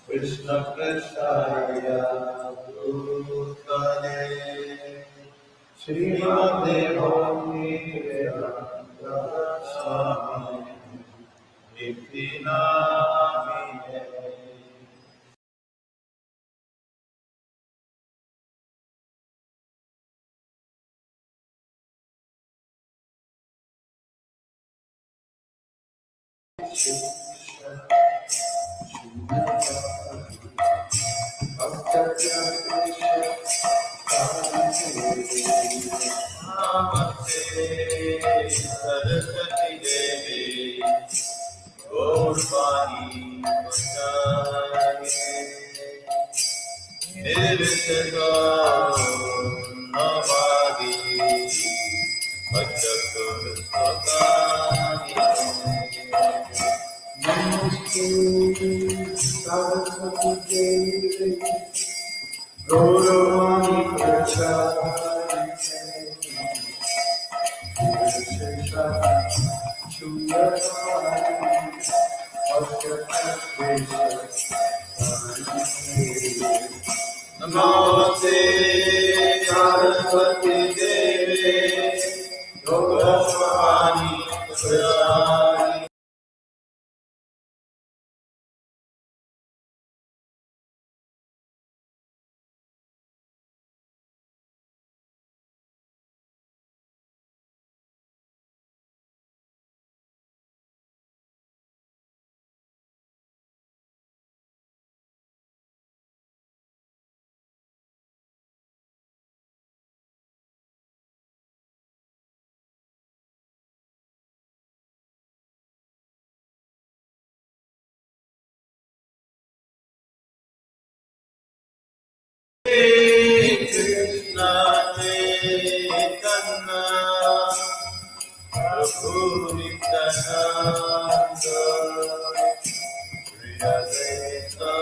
Krishna Prasthaya Bhutale Srimate Bhakti Vedanta Swami Nityanamine. Namaste Saraswati Devi Gaurvani Pachari Nirvishaka Navadi Vachakur Svagani Namaste Saraswati Devi Gaurvani Pachari Nirvishaka Namaste Saraswati Devi Gaurvani Pachari Krishna Chaitanya Prabhu Nityananda Shri Advaita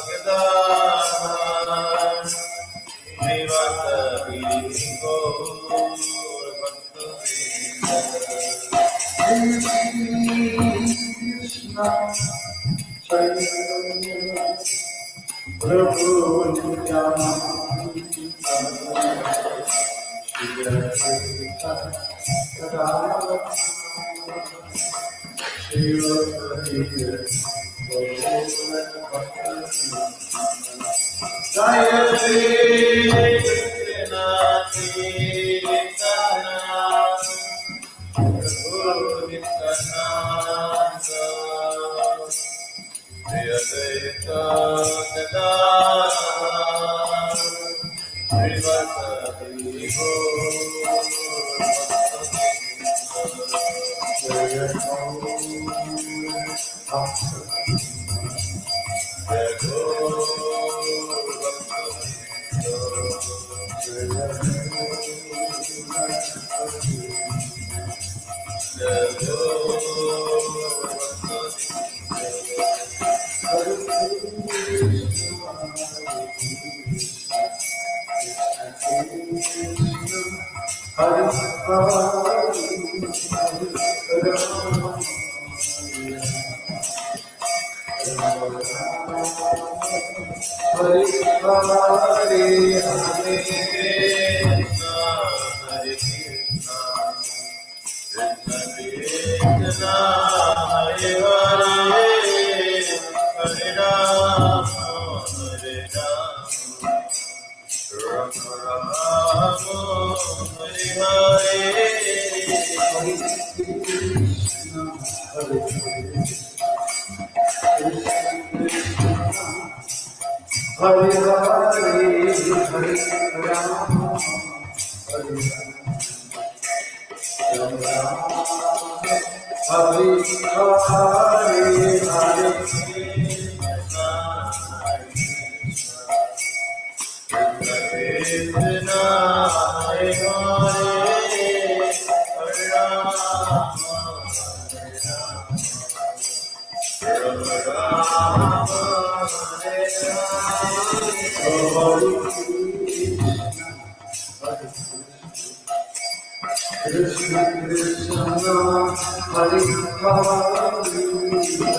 Gadadhar Srivasadi Gaur Krishna Chaitanya Prabhu Nityananda Shri Advaita Gadadhar Srivasadi Jaya Shri Krishna Chaitanya Prabhu Nityananda Shri Advaita Gadadhar Srivasadi Hare Hare Hare Rama Hare Rama Hare Hare Hare Krishna Hare Hare Hare Rama Hare Rama Hare Hare Krishna Krishna Hare Hare Rama Hare Krishna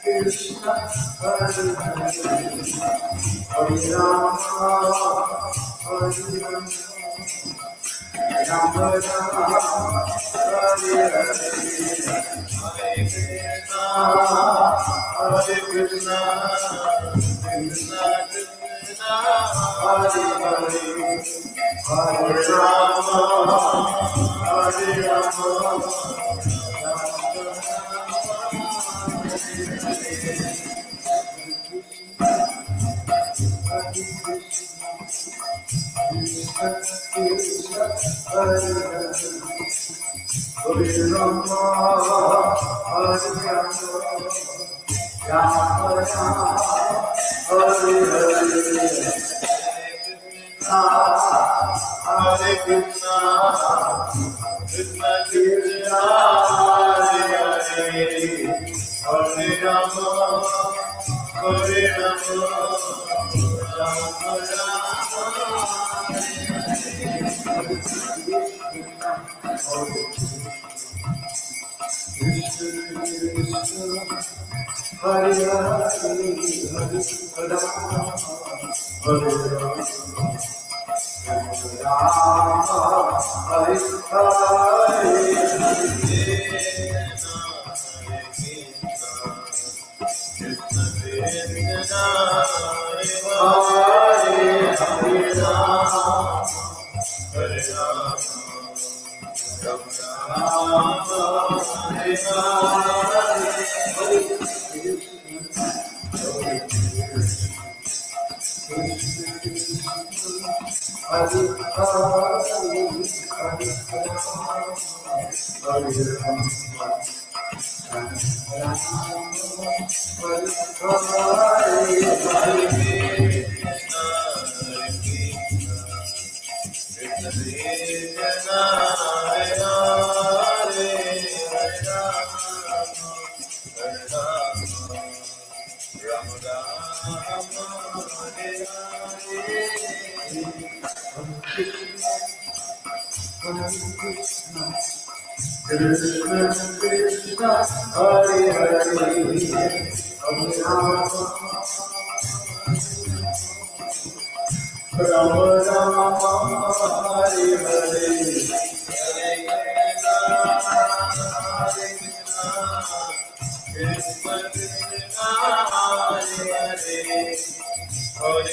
Krishna Hare Rama Hare Rama Rama Rama Hare Krishna Krishna Krishna Hare Hare Rama Hare Rama Rama Rama Hare Hare Krishna Krishna Krishna Hare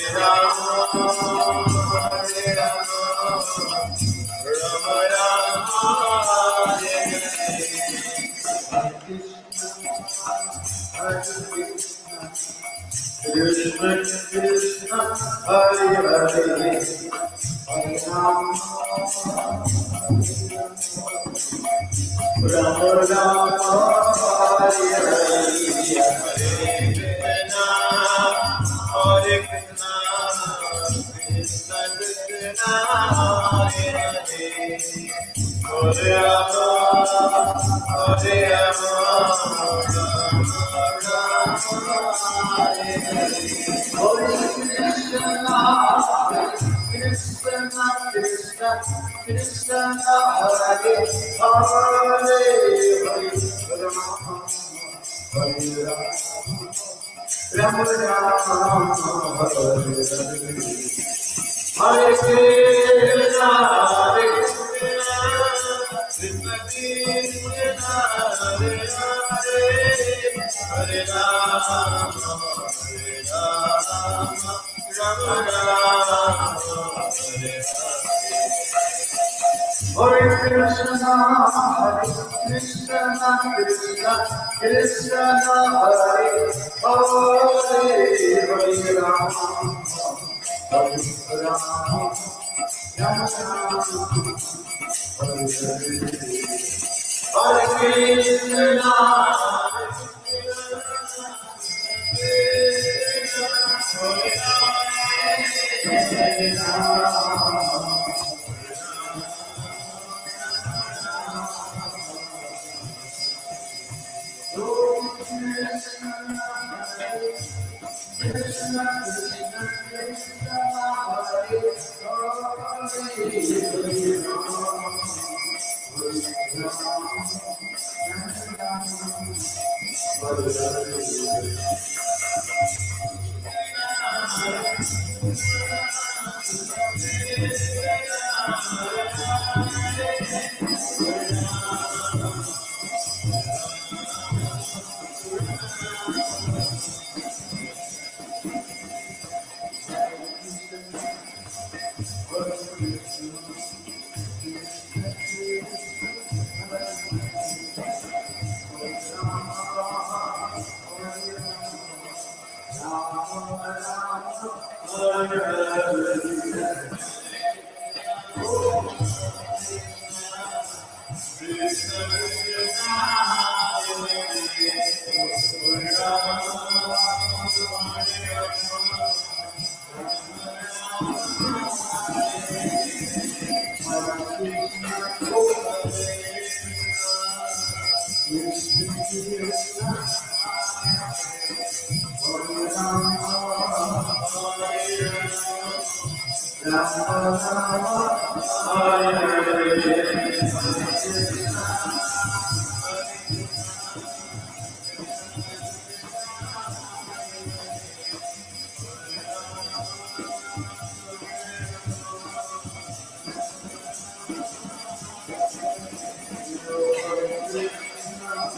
Hare Hare Rama Hare Rama Hare Krishna Krishna Krishna Hare Hare Hare Rama Hare Rama Rama Hare Krishna Hare Hare Ram Ram Hare Krishna Hare Krishna Krishna Krishna Hare Hare Hare Ram Ram Ram Hare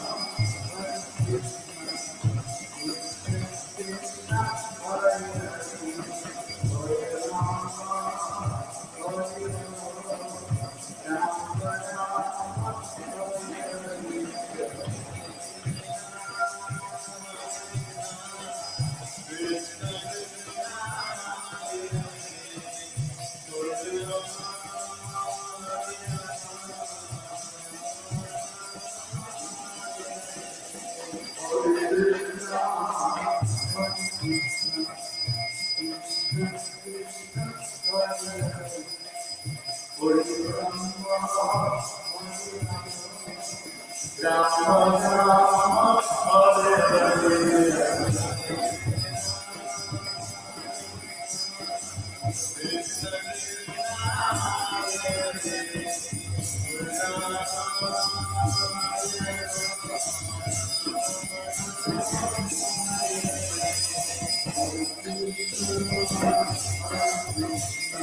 Hare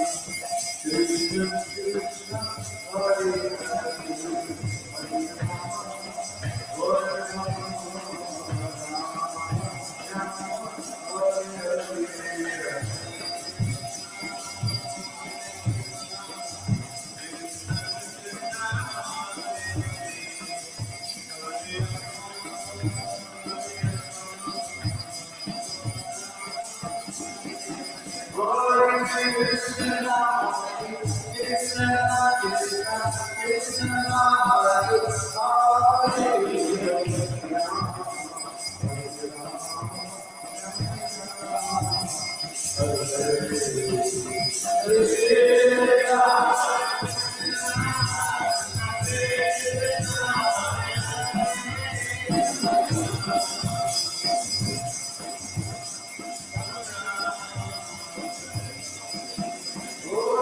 Krishna Krishna Krishna Krishna Hare Hare Hare Ram Hare Ram Ram Ram Hare Krishna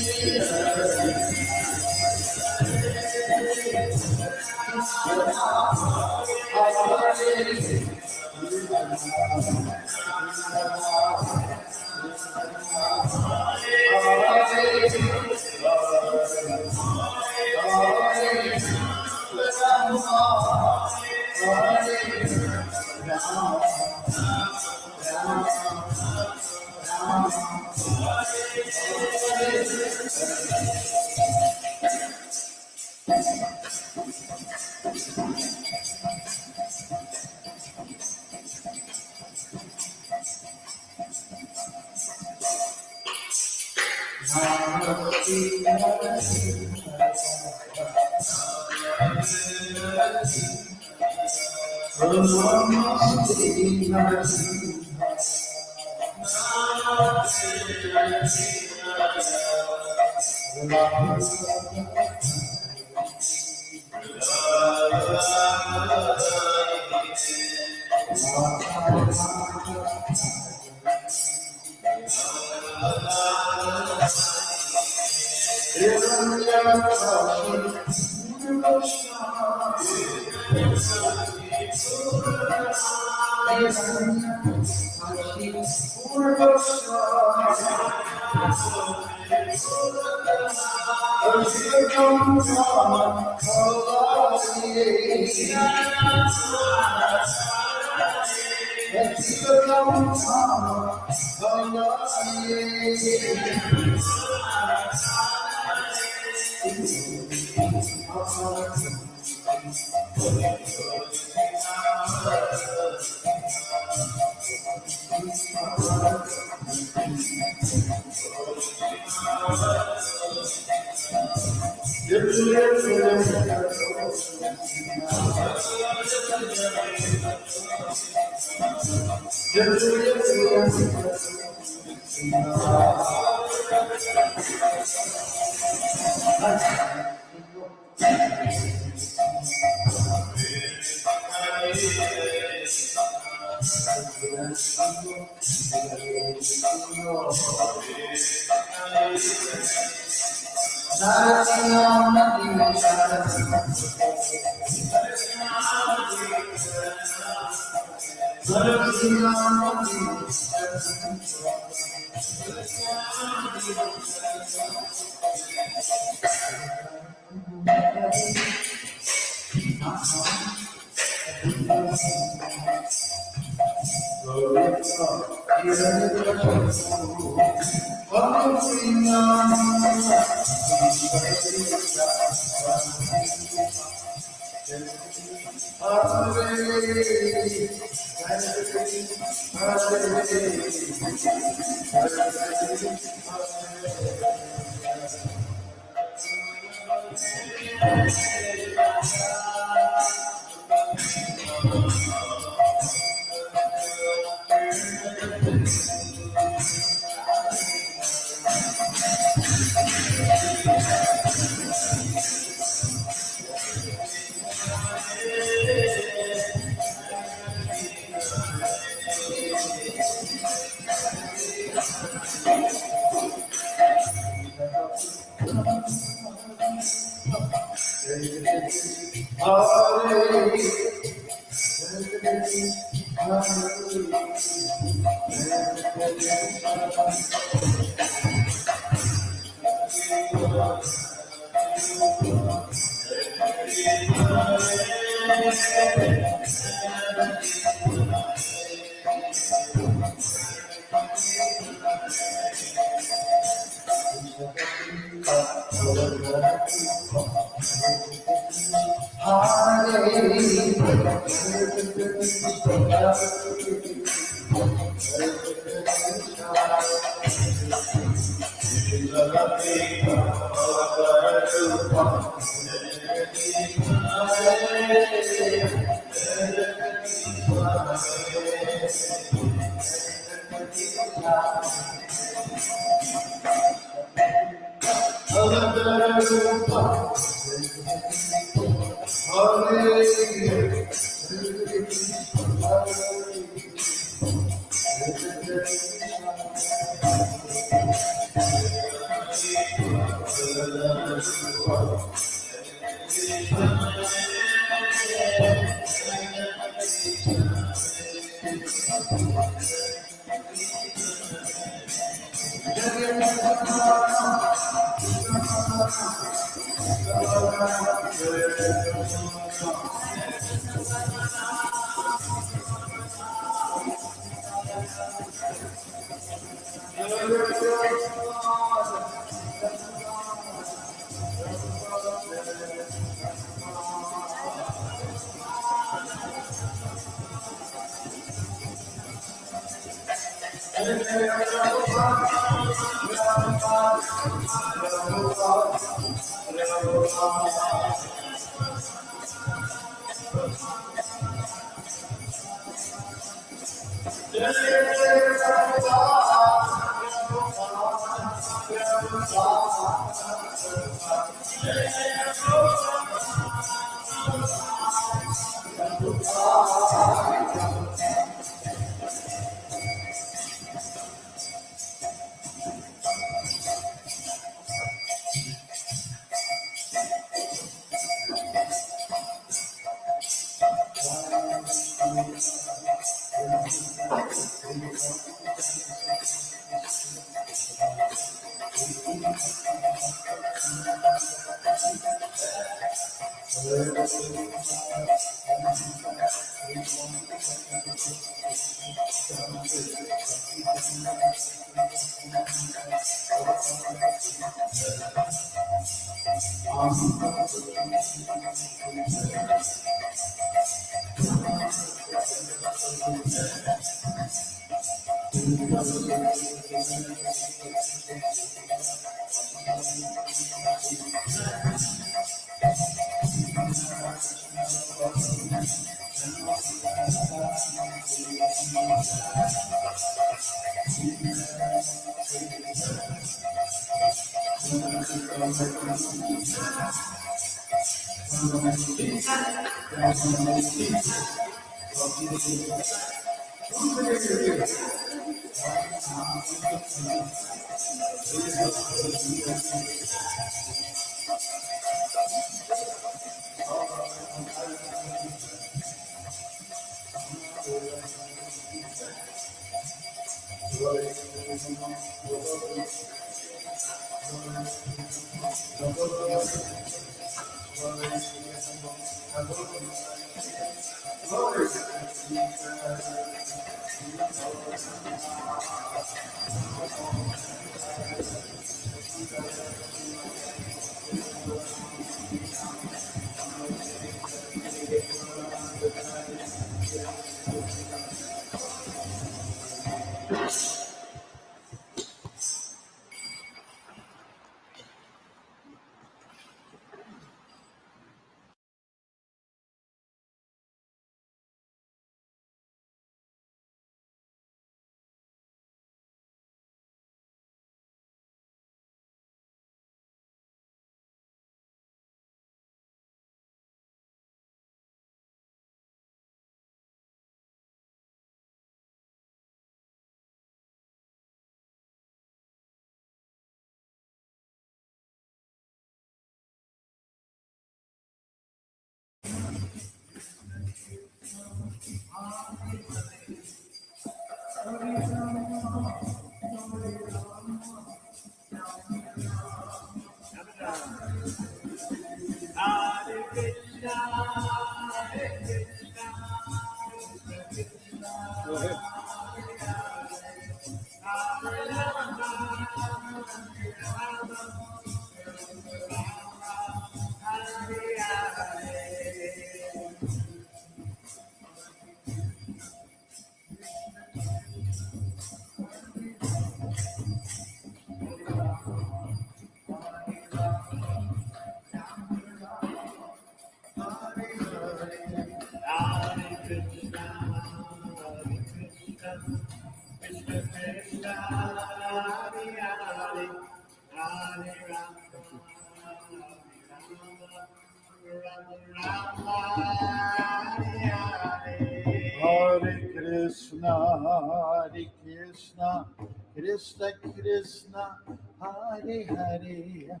Krishna Krishna, Hare Hare,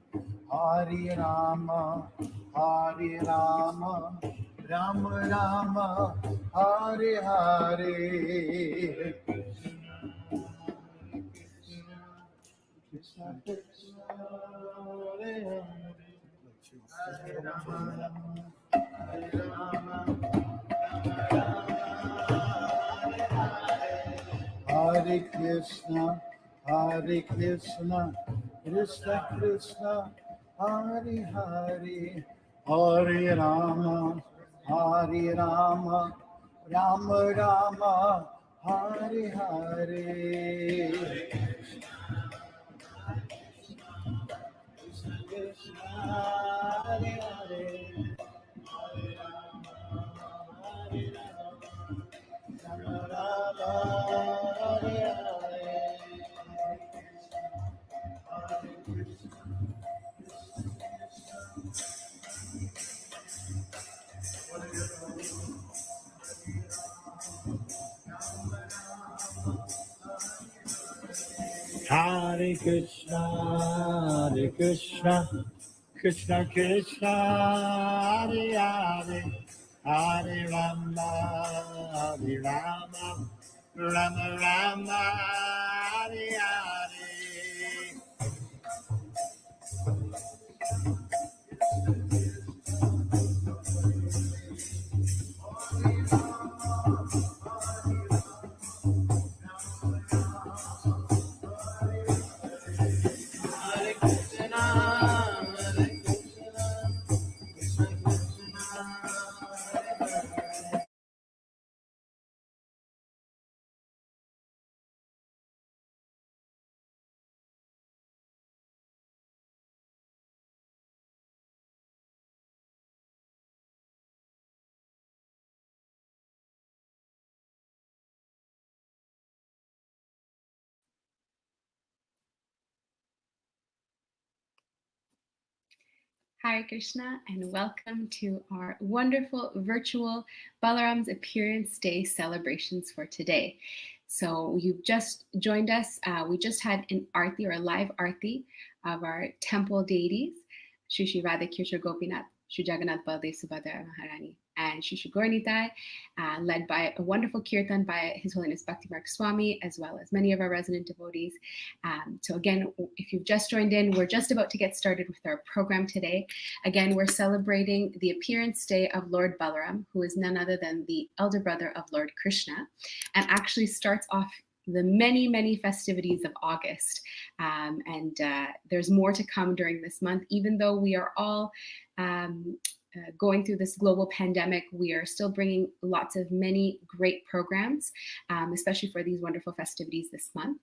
Hare Rama, Hare Rama, Rama Rama, Hare Hare. Krishna Krishna, Hare Rama, Hare Rama, Hare Krishna, Krishna Krishna, Hare Hare, Hare Rama, Rama Rama, Hare Hare. Krishna Krishna, Hare Hare, Hare Rama, Rama Rama, Hare Hare. Hare Krishna, Krishna Krishna, Hare Hare, Hare Rama, Rama Rama, Hare Hare. Hare Krishna and welcome to our wonderful virtual Balaram's Appearance Day celebrations for today. So you've just joined us. We just had an arti or a live arti of our temple deities, Shri Shri Radhakirshna Gopinath, Shri Jagannath Baldev Subhadra Maharani, and Shri Shri Gauranitai, led by a wonderful kirtan by His Holiness Bhakti Mark Swami, as well as many of our resident devotees. So again, if you've just joined in, we're just about to get started with our program today. Again, we're celebrating the appearance day of Lord Balaram, who is none other than the elder brother of Lord Krishna, and actually starts off the many, many festivities of August. And there's more to come during this month, even though we are all going through this global pandemic, we are still bringing lots of many great programs, especially for these wonderful festivities this month.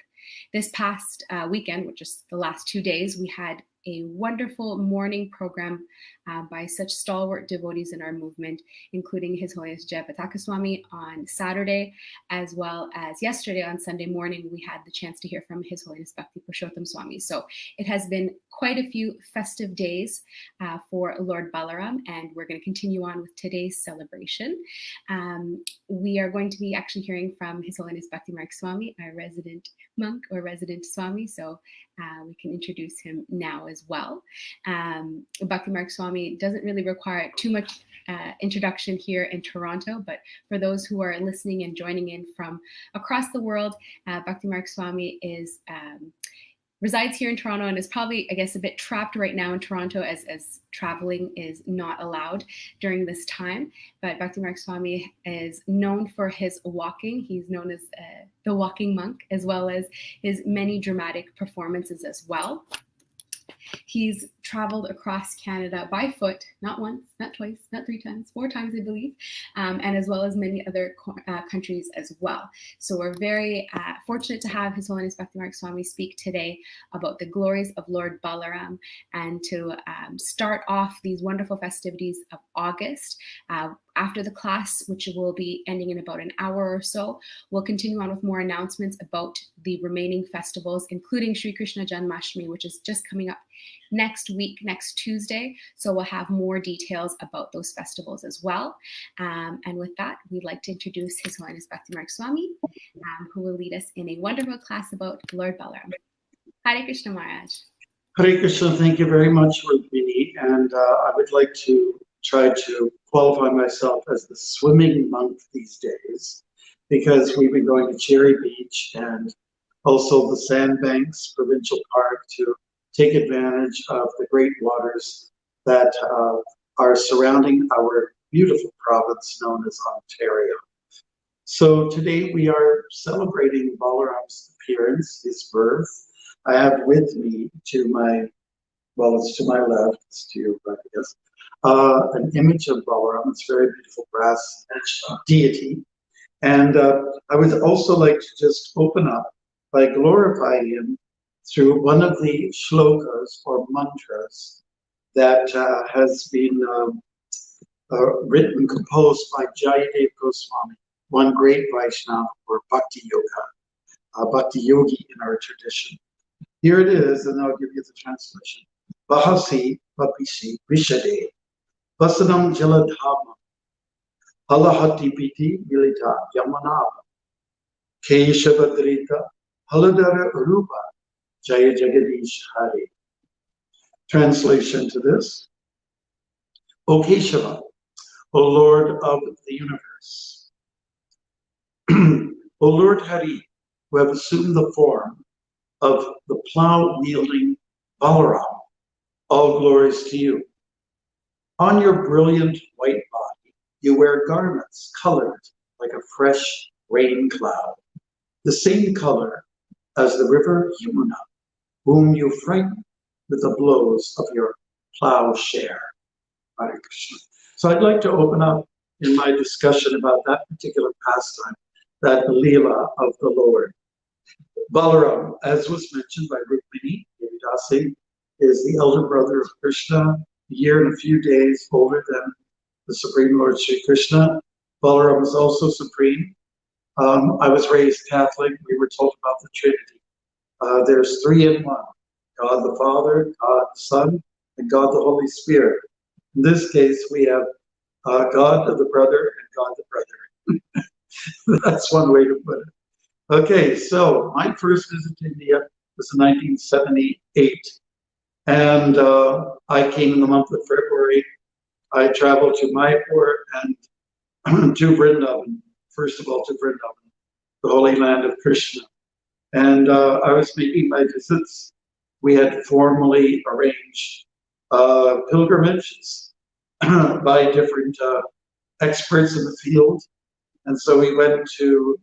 This past weekend, which is the last 2 days, we had a wonderful morning program by such stalwart devotees in our movement, including His Holiness Jayapataka Swami on Saturday, as well as yesterday on Sunday morning, we had the chance to hear from His Holiness Bhakti Purushottam Swami. So it has been quite a few festive days for Lord Balaram, and we're going to continue on with today's celebration. We are going to be actually hearing from His Holiness Bhakti Mark Swami, our resident monk or resident Swami, so we can introduce him now as well. Bhakti Mark Swami doesn't really require too much introduction here in Toronto, but for those who are listening and joining in from across the world, Bhakti Mark Swami is resides here in Toronto and is probably, I guess, a bit trapped right now in Toronto as traveling is not allowed during this time. But Bhakti Mark Swami is known for his walking. He's known as the walking monk, as well as his many dramatic performances as well. He's traveled across Canada by foot, not once, not twice, not 3 times, 4 times, I believe, and as well as many other countries as well. So we're very fortunate to have His Holiness Bhakti Mark Swami speak today about the glories of Lord Balaram and to start off these wonderful festivities of August. After the class, which will be ending in about an hour or so, we'll continue on with more announcements about the remaining festivals, including Sri Krishna Janmashtami, which is just coming up next week, next Tuesday. So we'll have more details about those festivals as well. And with that, we'd like to introduce His Holiness Bhakti Mark Swami, who will lead us in a wonderful class about Lord Balaram. Hare Krishna Maharaj. Hare Krishna, thank you very much, Rukmini. And I would like to try to qualify myself as the swimming monk these days, because we've been going to Cherry Beach and also the Sandbanks Provincial Park to take advantage of the great waters that are surrounding our beautiful province known as Ontario. So today we are celebrating Balaram's appearance, his birth. I have with me it's to my left, it's to your right, I guess, an image of Balram. It's a very beautiful brass deity. And I would also like to just open up by glorifying him through one of the shlokas or mantras that has been written, composed by Jayadev Goswami, one great Vaishnava or Bhakti Yoga, Bhakti Yogi in our tradition. Here it is, and I'll give you the translation. Bahasi Vapisi Vishade Vasanam Jaladhama Halahati Piti Milita Yamanava Keshavadrita Haladara Rupa Jaya Jagadish Hari. Translation to this. O Keshava, O Lord of the universe, O Lord Hari, who have assumed the form of the plow-wielding Balaram, all glories to you. On your brilliant white body, you wear garments colored like a fresh rain cloud, the same color as the river Yamuna, whom you frighten with the blows of your plowshare. Hare Krishna. So I'd like to open up in my discussion about that particular pastime, that Leela of the Lord. Balaram, as was mentioned by Rukmini Devidasi, is the elder brother of Krishna, a year and a few days older than the Supreme Lord Sri Krishna. Balaram is also supreme. I was raised Catholic. We were told about the Trinity. There's 3 in 1. God the Father, God the Son, and God the Holy Spirit. In this case, we have God the brother and God the brother. That's one way to put it. Okay, so my first visit to India was in 1978. And I came in the month of February. I traveled to Mayapur and to Vrindavan, first of all to Vrindavan, the holy land of Krishna. And I was making my visits. We had formally arranged pilgrimages by different experts in the field. And so we went to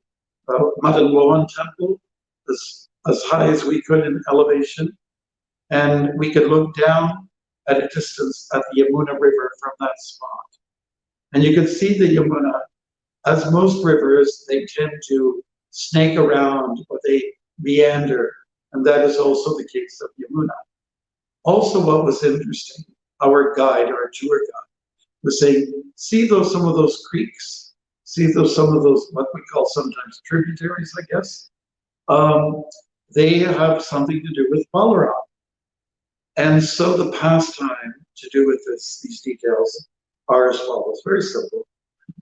Madan Mohan Temple, as high as we could in elevation. And we could look down at a distance at the Yamuna River from that spot. And you could see the Yamuna. As most rivers, they tend to snake around or they meander. And that is also the case of Yamuna. Also, what was interesting, our guide, our tour guide, was saying, see some of those creeks? See some of those, what we call sometimes tributaries, I guess? They have something to do with Balram. And so the pastime to do with these details are as follows, very simple.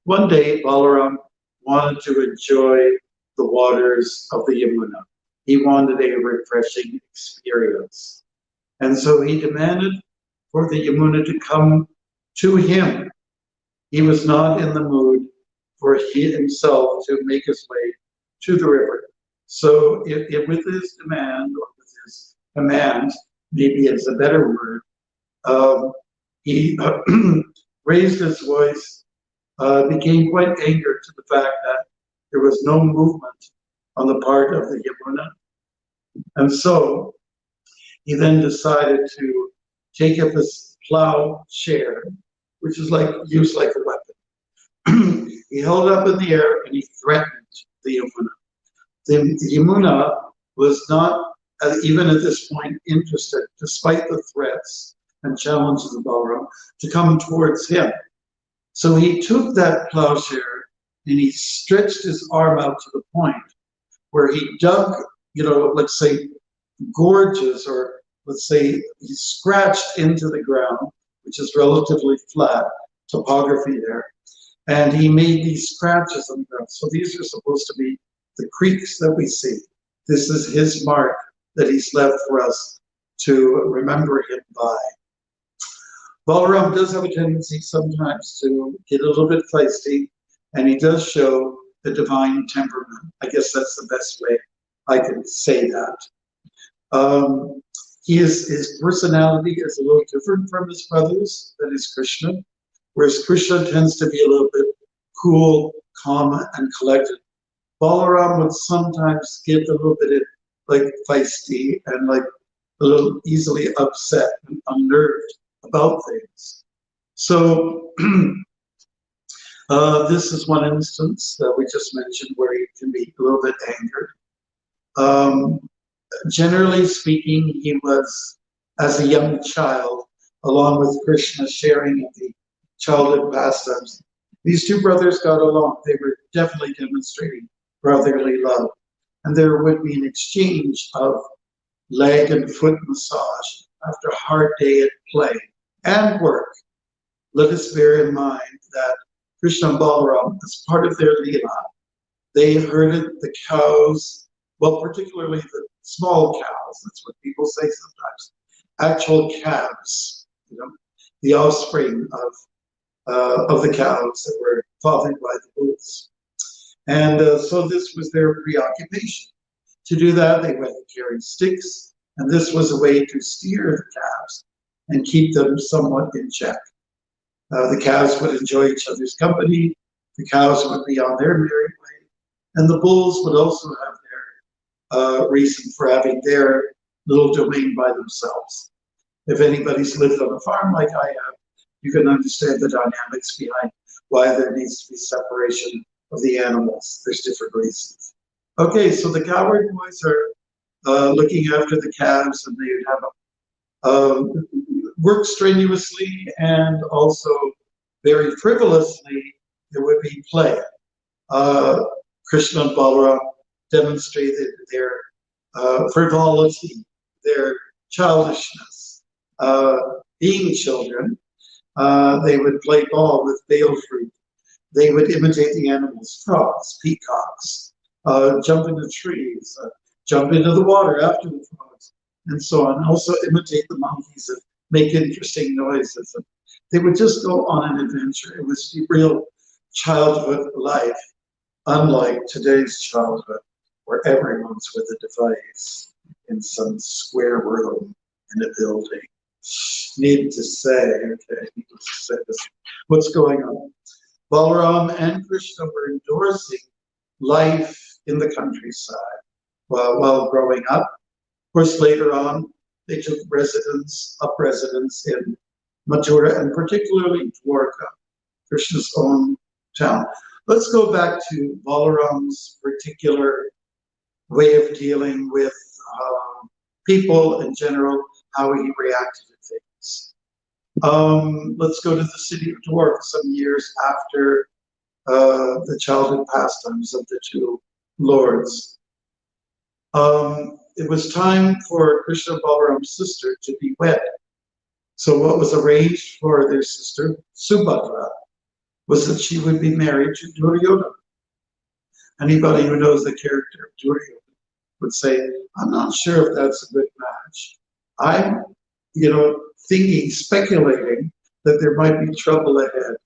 One day, Balram wanted to enjoy the waters of the Yamuna. He wanted a refreshing experience. And so he demanded for the Yamuna to come to him. He was not in the mood for he himself to make his way to the river. So if with his demand or with his command, maybe it's a better word, he raised his voice, became quite angered to the fact that there was no movement on the part of the Yamuna. And so he then decided to take up his plowshare, which is used like a weapon. He held it up in the air and he threatened the Yamuna. The Yamuna was not, even at this point, interested, despite the threats and challenges of Balram, to come towards him. So he took that plowshare and he stretched his arm out to the point where he dug, let's say, gorges, or let's say he scratched into the ground, which is relatively flat topography there, and he made these scratches on the ground. So these are supposed to be the creeks that we see. This is his mark that he's left for us to remember him by. Balram does have a tendency sometimes to get a little bit feisty, and he does show the divine temperament. I guess that's the best way I can say that. His personality is a little different from his brothers, that is Krishna, whereas Krishna tends to be a little bit cool, calm, and collected. Balram would sometimes get a little bit feisty and a little easily upset and unnerved about things. So this is one instance that we just mentioned where he can be a little bit angered. Generally speaking, he was, as a young child, along with Krishna, sharing in the childhood pastimes. These two brothers got along. They were definitely demonstrating brotherly love. And there would be an exchange of leg and foot massage after a hard day at play and work. Let us bear in mind that Krishna and Balram, as part of their Leela, they herded the cows, well, particularly the small cows, that's what people say sometimes, actual calves, the offspring of the cows that were fathered by the bulls. And so this was their preoccupation. To do that, they went carrying sticks, and this was a way to steer the calves and keep them somewhat in check. The calves would enjoy each other's company, the cows would be on their merry way, and the bulls would also have their reason for having their little domain by themselves. If anybody's lived on a farm like I have, you can understand the dynamics behind why there needs to be separation of the animals. There's different reasons. Okay, so the cowherd boys are looking after the calves, and they would have work strenuously and also very frivolously. There would be play. Krishna and Balram demonstrated their frivolity, their childishness, being children, they would play ball with bale fruit. They would imitate the animals, frogs, peacocks, jump into trees, jump into the water after the frogs, and so on. Also imitate the monkeys and make interesting noises. And they would just go on an adventure. It was real childhood life, unlike today's childhood, where everyone's with a device in some square room in a building. Needless to say this, what's going on? Balram and Krishna were endorsing life in the countryside while growing up. Of course, later on, they took residence in Mathura and particularly Dwarka, Krishna's own town. Let's go back to Balram's particular way of dealing with people in general, how he reacted to things. Let's go to the city of Dwarka some years after the childhood pastimes of the two lords. It was time for Krishna and Balram's sister to be wed. So what was arranged for their sister, Subhadra, was that she would be married to Duryodhana. Anybody who knows the character of Duryodhana would say, I'm not sure if that's a good match. I'm, thinking, speculating that there might be trouble ahead.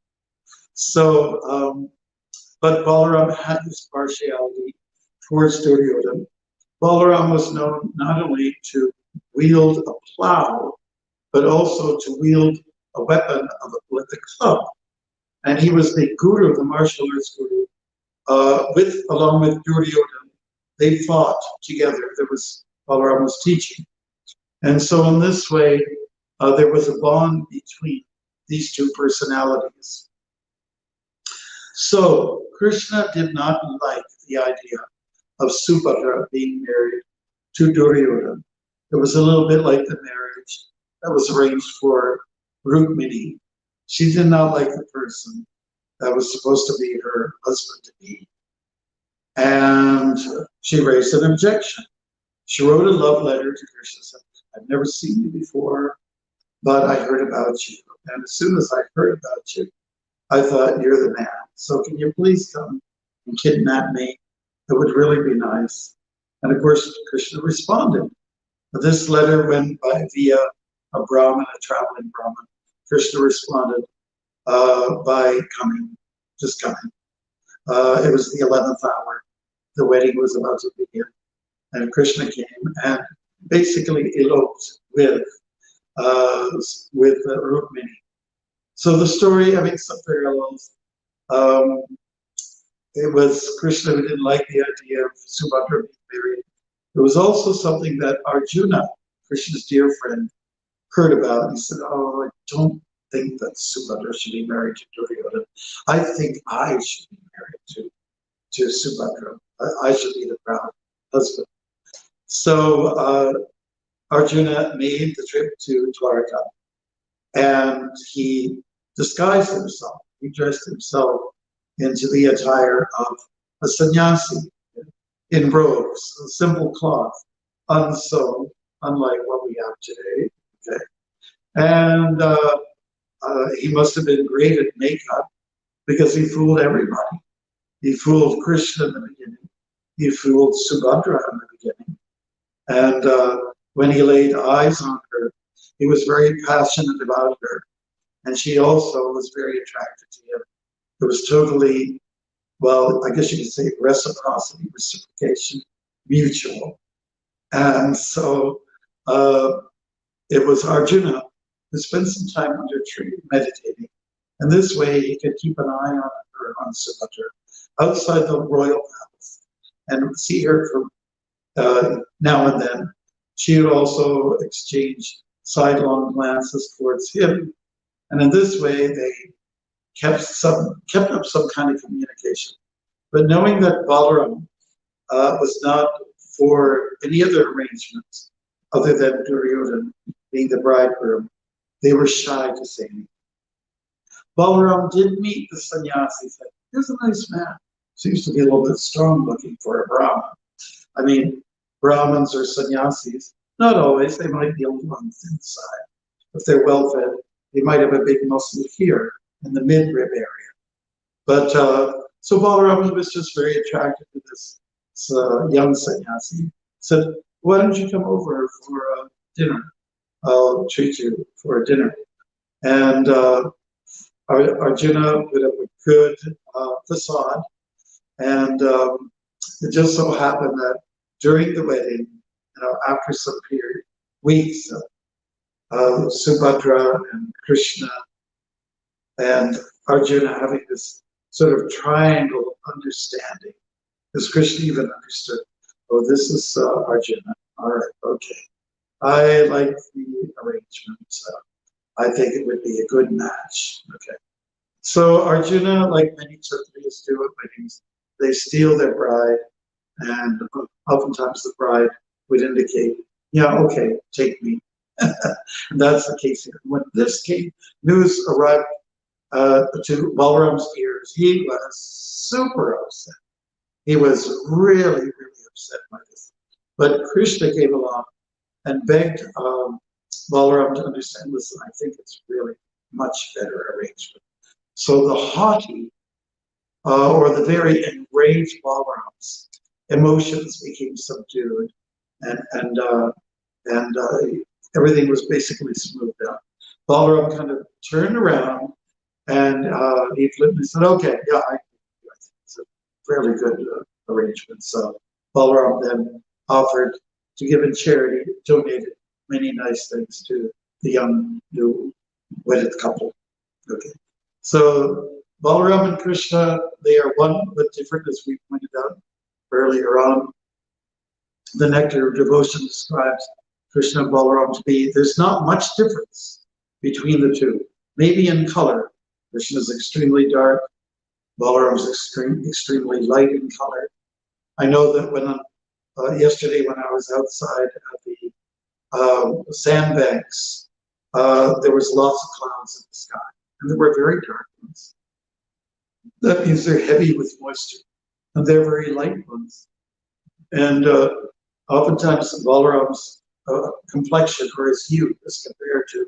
So, but Balram had this partiality towards Duryodhana. Balram was known not only to wield a plow, but also to wield a weapon with a club. And he was the guru, the martial arts guru, along with Duryodhana. They fought together. Balram was teaching. And so in this way, there was a bond between these two personalities. So Krishna did not like the idea of Subhadra being married to Duryodhana. It was a little bit like the marriage that was arranged for Rukmini. She did not like the person that was supposed to be her husband-to-be. And she raised an objection. She wrote a love letter to Krishna, said, I've never seen you before, but I heard about you. And as soon as I heard about you, I thought, you're the man. So can you please come and kidnap me? It would really be nice. And of course, Krishna responded. This letter went by via a Brahmin, a traveling Brahmin. Krishna responded by coming, just coming. It was the 11th hour. The wedding was about to begin. And Krishna came and basically eloped with Rukmini. So the story, having some parallels, it was Krishna who didn't like the idea of Subhadra being married. It was also something that Arjuna, Krishna's dear friend, heard about. He said, oh, I don't think that Subhadra should be married to Duryodhana. I think I should be married to Subhadra. I should be the proud husband. So Arjuna made the trip to Dwarka, and he disguised himself. He dressed himself into the attire of a sannyasi in robes, a simple cloth, unsewn, unlike what we have today. Okay, and he must have been great at makeup because he fooled everybody. He fooled Krishna in the beginning. He fooled Subhadra in the beginning. And when he laid eyes on her, he was very passionate about her. And she also was very attracted to him. It was totally, well, I guess you could say reciprocity, reciprocation, mutual. And so it was Arjuna who spent some time under a tree meditating. And this way he could keep an eye on her, on Subhadra, outside the royal palace and see her from now and then. She would also exchange sidelong glances towards him. And in this way, they kept up some kind of communication. But knowing that Balram was not for any other arrangements other than Duryodhana being the bridegroom, they were shy to say anything. Balram did meet the sannyasi. He said, here's a nice man. Seems to be a little bit strong looking for a Brahmin. I mean, Brahmins or sannyasis, not always, they might be a little on the thin side. if they're well fed, they might have a big muscle here in the midrib area. But so Balram was just very attracted to this young sannyasi. Said, "Why don't you come over for dinner? I'll treat you for a dinner." And Arjuna put up a good facade, and it just so happened that during the wedding, after some period, weeks, Subhadra and Krishna and Arjuna having this sort of triangle understanding, because Krishna even understood, oh, this is Arjuna. All right, okay. I like the arrangement. I think it would be a good match. Okay. So Arjuna, like many Kshatriyas do at weddings, they steal their bride, and oftentimes the bride would indicate, yeah, okay, take me. And that's the case here. When this news arrived to Balram's ears, he was super upset. He was really, really upset by this. But Krishna came along and begged Balram to understand, listen, I think it's really much better arrangement. So the haughty, or the very enraged Balram's emotions became subdued, and everything was basically smoothed out. Balram kind of turned around and he flipped and said, okay, yeah, I think it's a fairly good arrangement. So Balram then offered to give in charity, donated many nice things to the young new wedded couple. Okay. So Balram and Krishna, they are one but different, as we pointed out earlier on. The Nectar of Devotion describes Krishna and Balram to be, there's not much difference between the two. Maybe in color, Krishna is extremely dark, Balram is extremely light in color. I know that when yesterday when I was outside at the sandbanks, there was lots of clouds in the sky, and they were very dark ones. That means they're heavy with moisture, and they're very light ones. And oftentimes Balram's complexion or his hue is compared to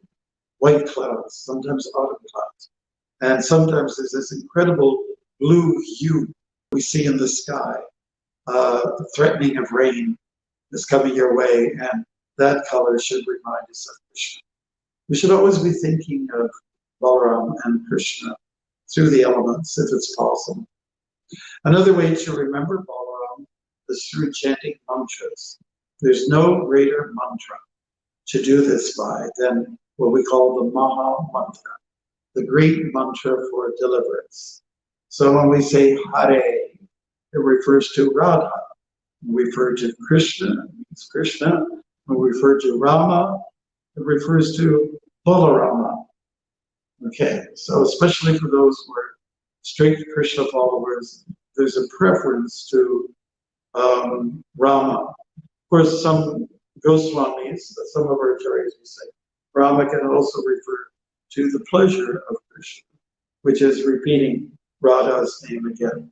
white clouds, sometimes autumn clouds. And sometimes there's this incredible blue hue we see in the sky, threatening of rain is coming your way, and that color should remind us of Krishna. We should always be thinking of Balram and Krishna through the elements, if it's possible. Another way to remember Balram is through chanting mantras. There's no greater mantra to do this by than what we call the Maha Mantra, the great mantra for deliverance. So when we say Hare, it refers to Radha. When we refer to Krishna, it means Krishna. When we refer to Rama, it refers to Balarama. Okay, so especially for those who are strict Krishna followers, there's a preference to Rama. Of course, some Goswamis, some of our acharyas will say, Rama can also refer to the pleasure of Krishna, which is repeating Radha's name again.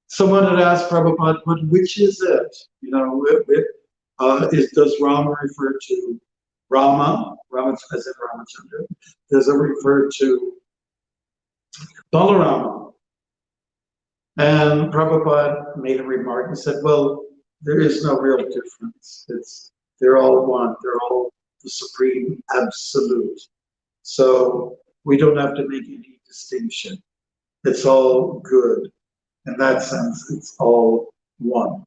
Someone had asked Prabhupada, but which is it? You know, does Rama refer to Rama as in Ramachandra? Does it refer to Balarama? And Prabhupada made a remark and said, well, there is no real difference. They're all one. They're all the supreme absolute. So we don't have to make any distinction. It's all good. In that sense, it's all one.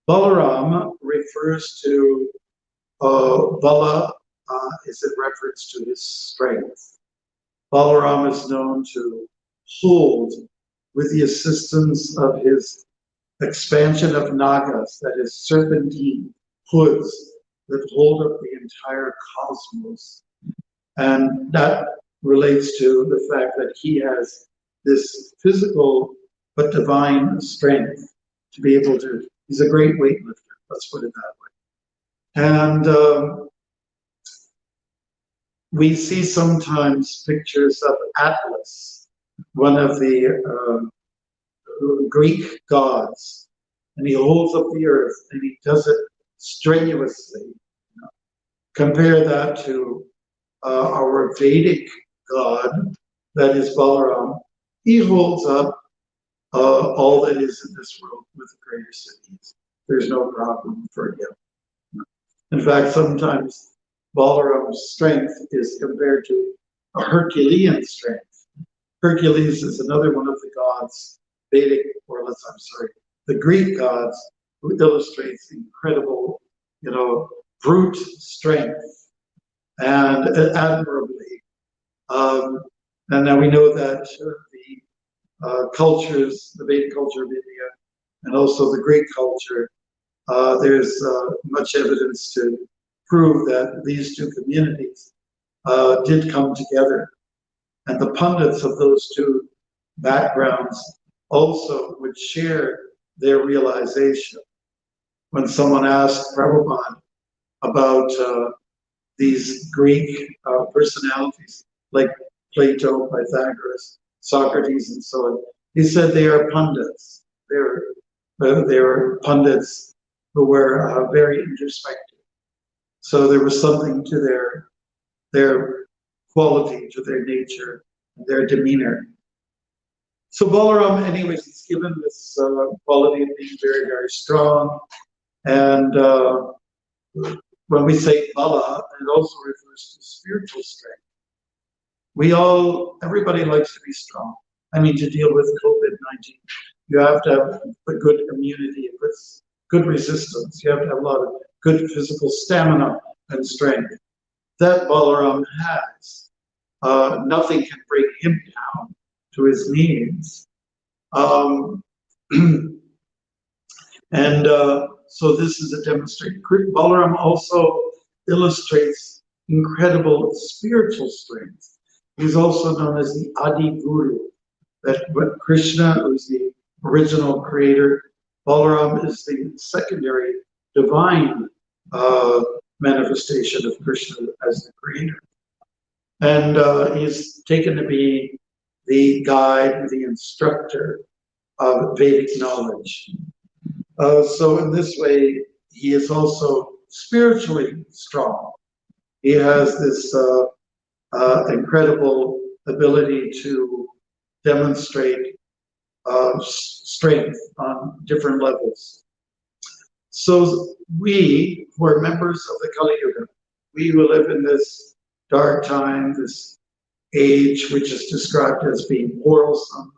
Balaram refers to Bala is in reference to his strength. Balaram is known to hold, with the assistance of his expansion of nagas, that is serpentine hoods that hold up the entire cosmos. And that relates to the fact that he has this physical but divine strength to be able to, he's a great weightlifter, let's put it that way. And we see sometimes pictures of Atlas, one of the Greek gods, and he holds up the earth and he does it strenuously. Compare that to our Vedic god, that is Balram, he holds up all that is in this world with the greater cities. There's no problem for him. In fact, sometimes Balaram's strength is compared to a Herculean strength. Hercules is another one of the gods, Vedic, the Greek gods, who illustrates incredible, brute strength and admirably. And now we know that the cultures, the Vedic culture of India, and also the Greek culture, there's much evidence to prove that these two communities did come together. And the pundits of those two backgrounds also would share their realization. When someone asked Prabhupada about these Greek personalities like Plato, Pythagoras, Socrates, and so on, he said they are pundits. They were pundits who were very introspective. So there was something to their quality, to their nature, their demeanor. So Balaram, anyways, is given this quality of being very, very strong. And when we say Bala, it also refers to spiritual strength. Everybody likes to be strong. I mean, to deal with COVID-19, you have to have a good immunity, good resistance. You have to have a lot of good physical stamina and strength. That Balaram has. Nothing can bring him down to his knees. And so this is a demonstration. Balram also illustrates incredible spiritual strength. He's also known as the Adi Guru. That Krishna, who's the original creator, Balram is the secondary divine manifestation of Krishna as the creator. And he's taken to be the guide, the instructor of Vedic knowledge. So in this way, he is also spiritually strong. He has this incredible ability to demonstrate strength on different levels. So we, who are members of the Kali Yuga, we who live in this dark time, this age which is described as being quarrelsome,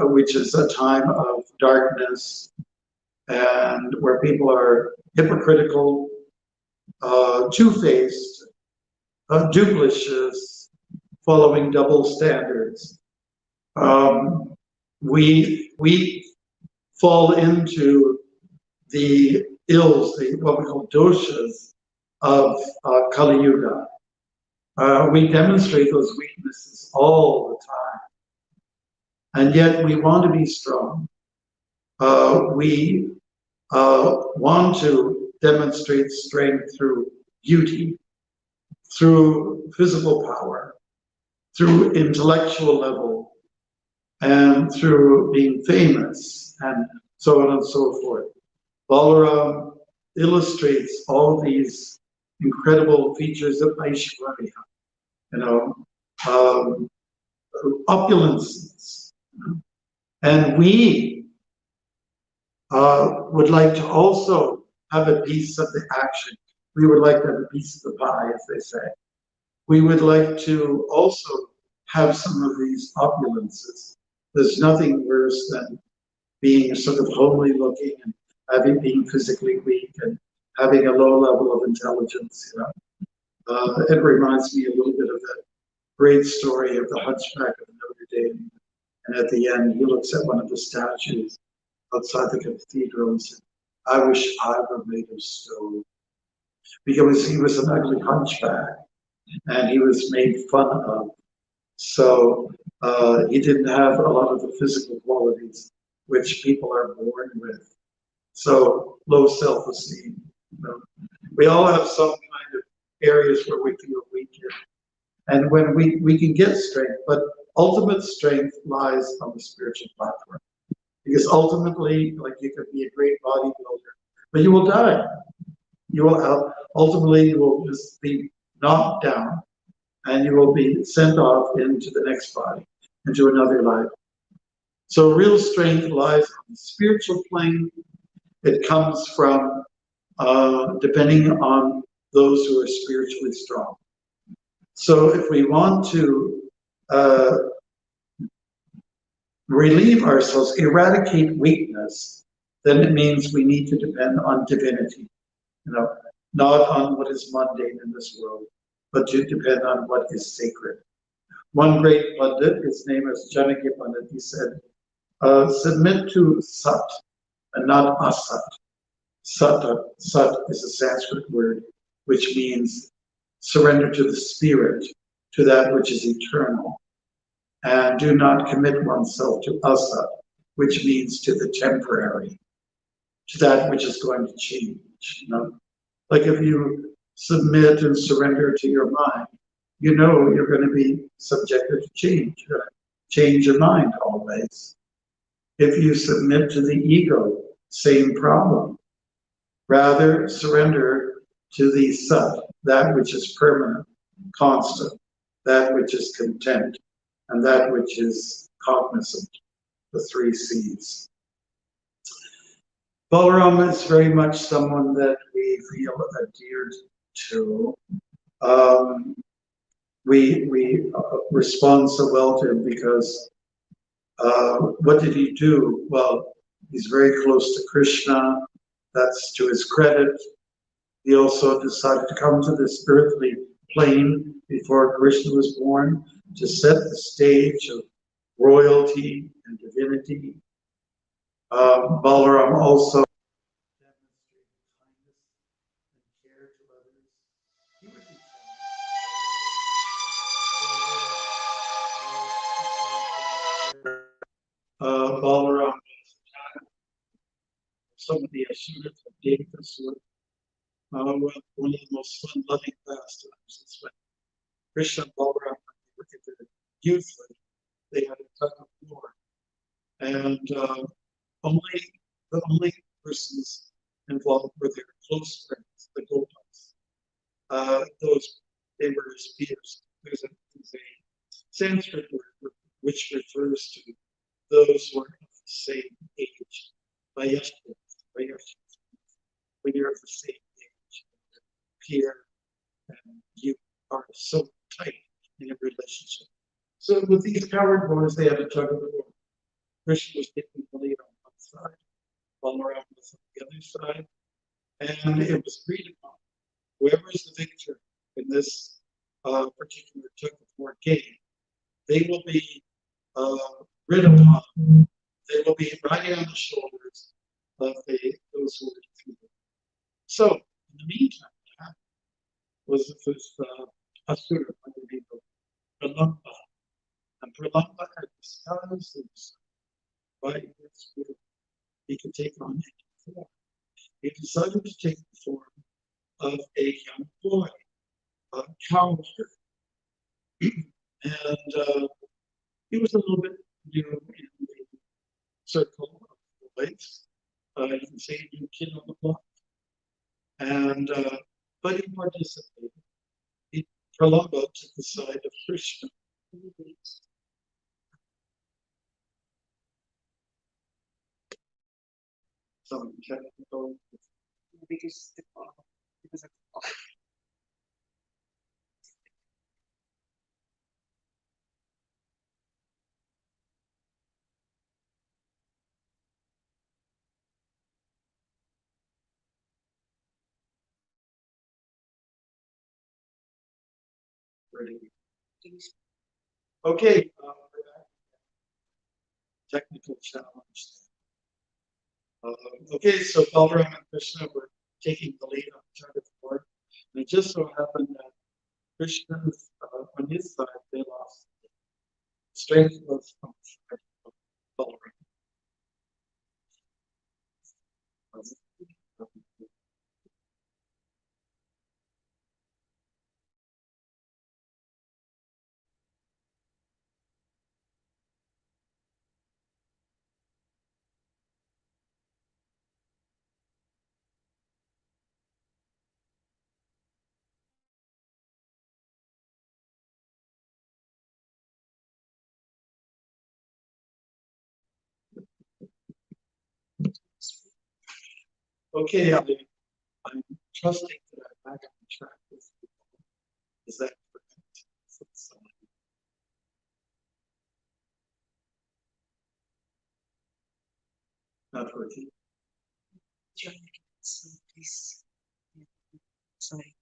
which is a time of darkness and where people are hypocritical, two-faced, duplicitous, following double standards. We fall into the ills, what we call doshas of Kali Yuga. We demonstrate those weaknesses all the time. And yet we want to be strong. We want to demonstrate strength through beauty, through physical power, through intellectual level, and through being famous, and so on and so forth. Balram illustrates all these incredible features of Aishwarya, opulences. And we would like to also have a piece of the action. We would like to have a piece of the pie, as they say. We would like to also have some of these opulences. There's nothing worse than being sort of homely looking and being physically weak and having a low level of intelligence. It reminds me a little bit of that great story of the Hunchback of Notre Dame. And at the end, he looks at one of the statues outside the cathedral and said, "I wish I were made of stone." Because he was an ugly hunchback and he was made fun of. So he didn't have a lot of the physical qualities which people are born with. So low self-esteem. We all have some kind of areas where we feel weaker. And when we can get strength, but ultimate strength lies on the spiritual platform. Because ultimately, like, you could be a great bodybuilder, but you will die. You will ultimately, you will just be knocked down and you will be sent off into the next body, into another life. So real strength lies on the spiritual plane. It comes from depending on those who are spiritually strong. So if we want to uh, relieve ourselves, eradicate weakness, then it means we need to depend on divinity, not on what is mundane in this world, but to depend on what is sacred. One great pundit, his name is Janaki Pandit, he said, submit to Sat and not Asat. Sat is a Sanskrit word which means surrender to the spirit, to that which is eternal. And do not commit oneself to Asat, which means to the temporary, to that which is going to change. Like if you submit and surrender to your mind, you're going to be subjected to change. You're going to change your mind always. If you submit to the ego, same problem. Rather, surrender to the Sat, that which is permanent, constant, that which is content, and that which is cognizant, the three C's. Balram is very much someone that we feel adhered to. We respond so well to him because what did he do? Well, he's very close to Krishna. That's to his credit. He also decided to come to this earthly plane before Krishna was born to set the stage of royalty and divinity. Balram also demonstrated kindness and care to others. He would be Balram was some of the Asuras of Devasura. One of the most fun-loving pastimes is when Krishna and Balram were in their youth, they had a tug of war, and the only persons involved were their close friends, the Gopas. They were his peers. There's a Sanskrit word which refers to those who are of the same age. Vayashya. When you're of the same age, peer and you are so tight in a relationship. So with these coward boys, they had a tug of war. Krishna was taking the lead on one side, Balram was on the other side, and it was agreed upon. Whoever is the victor in this particular tug of war game, they will be ridden upon. They will be riding on the shoulders of those who are defeated. So, in the meantime, what happened was that this Asura by the name of Pralamba, and Pralamba had disguised himself by his will. He could take on any form. He decided to take the form of a young boy, a cowherd. And he was a little bit new in the circle of the boys. You can say a new kid on the block. And but he participated. Pralamba took the side of Krishna. Some technical. Because of Okay, technical challenge. Okay, so Balram and Krishna were taking the lead on the tug of war, and it just so happened that Krishna, on his side, they lost. Strength was on the side of Balram. Okay, I'm trusting that I'm back on track with you. Is that correct? So, not working. Sorry.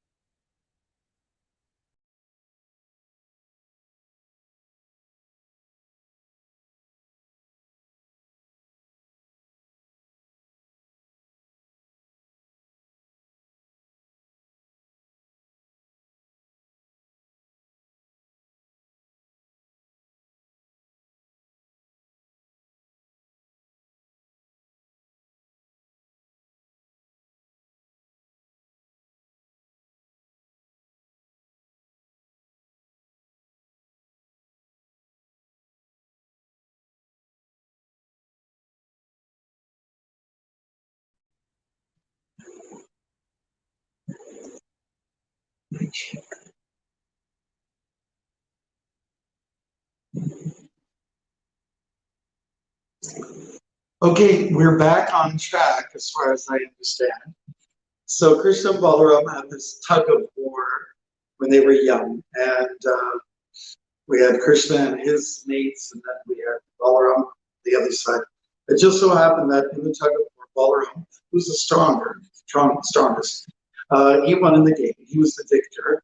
Okay, we're back on track as far as I understand. So Krishna and Balaram had this tug of war when they were young, and we had Krishna and his mates, and then we had Balaram the other side. It just so happened that in the tug of war, Balaram, who's the strongest, he won in the game. He was the victor,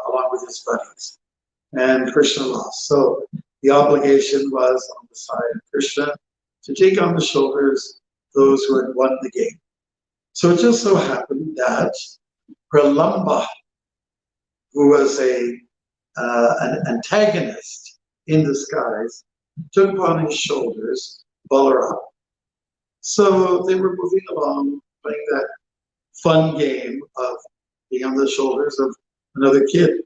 along with his buddies, and Krishna lost. So the obligation was on the side of Krishna to take on the shoulders those who had won the game. So it just so happened that Pralamba, who was an antagonist in disguise, took upon his shoulders Balaram. So they were moving along, playing that fun game of being on the shoulders of another kid,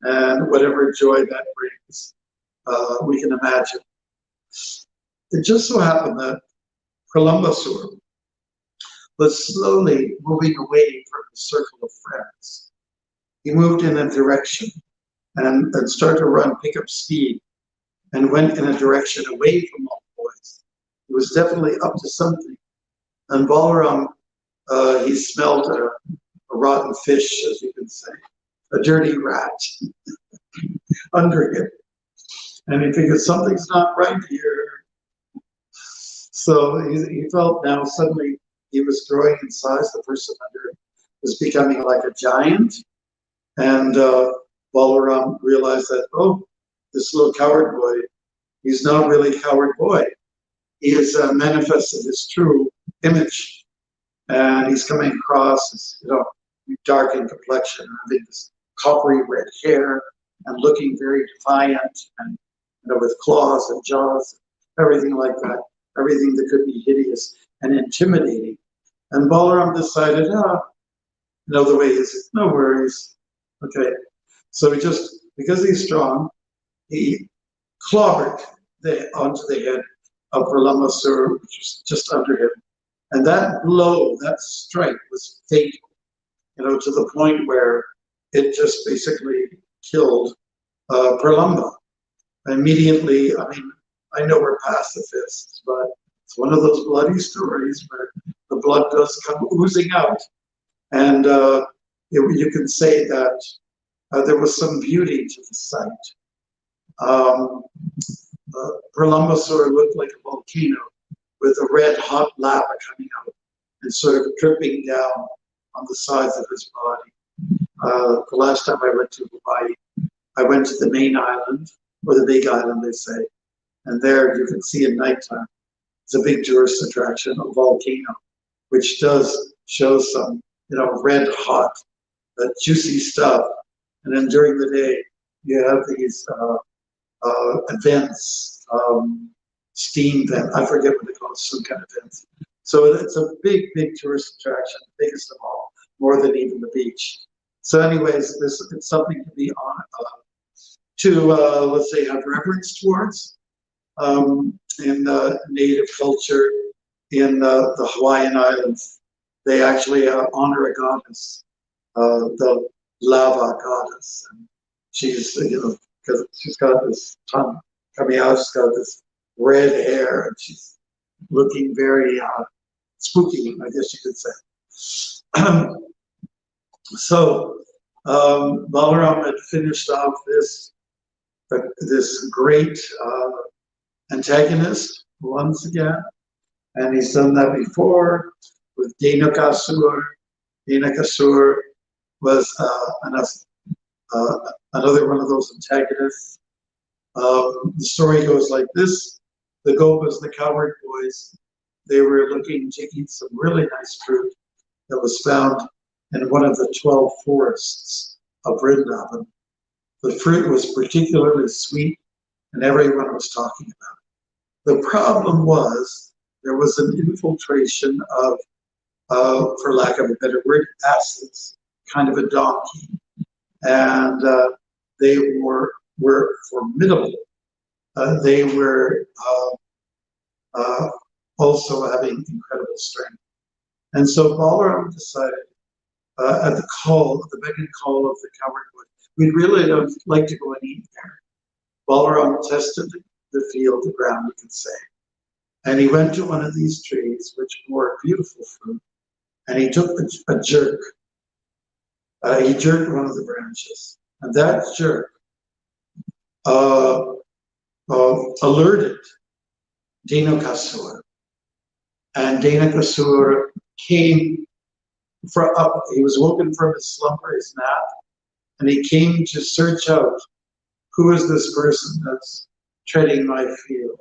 and whatever joy that brings, we can imagine. It just so happened that Pralambasur was slowly moving away from the circle of friends. He moved in a direction and started to run, pick up speed, and went in a direction away from all the boys. He was definitely up to something. And Balram, he smelled a rotten fish, as you can say, a dirty rat under him. And he figured something's not right here. So he felt now suddenly he was growing in size. The person under him was becoming like a giant. And Balaram realized that, oh, this little coward boy, he's not really a coward boy. He has manifested his true image. And he's coming across as, dark in complexion, having this coppery red hair, and looking very defiant, and with claws and jaws, everything like that, everything that could be hideous and intimidating. And Balaram decided, the way he is, no worries. Okay. So he just, because he's strong, he clobbered onto the head of Pralambasur, which was just under him. And that blow, that strike was fatal, to the point where it just basically killed Pralamba. Immediately, I know we're past the fists, but it's one of those bloody stories where the blood does come oozing out. And you can say that there was some beauty to the sight. Pralambasur looked like a volcano with a red hot lava coming out and sort of dripping down on the sides of his body. The last time I went to Hawaii, I went to the main island, or the big island, they say, and there you can see at nighttime, it's a big tourist attraction, a volcano, which does show some, red hot, juicy stuff. And then during the day, you have these events, steam vent, I forget what they call it, some kind of events. So it's a big, big tourist attraction, biggest of all, more than even the beach. So anyways, it's something to be on, let's say, have reverence towards. In native culture in the Hawaiian Islands, they actually honor a goddess, the lava goddess. And she's, because she's got this tongue coming out, she's got this red hair, and she's looking very spooky, I guess you could say. So Balram had finished off this great antagonist once again, and he's done that before with Dhenukasur. Dhenukasur was another one of those antagonists. The story goes like this: the Gopas, the cowherd boys, they were looking to eat some really nice fruit that was found in one of the 12 forests of Vrindavan. The fruit was particularly sweet, and everyone was talking about it. The problem was there was an infiltration of, for lack of a better word, acids, kind of a donkey, and they were formidable. They were also having incredible strength. And so Balram decided, at the beck and call of the cowherd boy, we'd really like to go and eat there. Balram tested the field, the ground, you can say. And he went to one of these trees, which bore beautiful fruit, and he took a jerk. He jerked one of the branches, and that jerk alerted Dhenukasur. And Dhenukasur came up. He was woken from his slumber, his nap, and he came to search out, who is this person that's treading my field?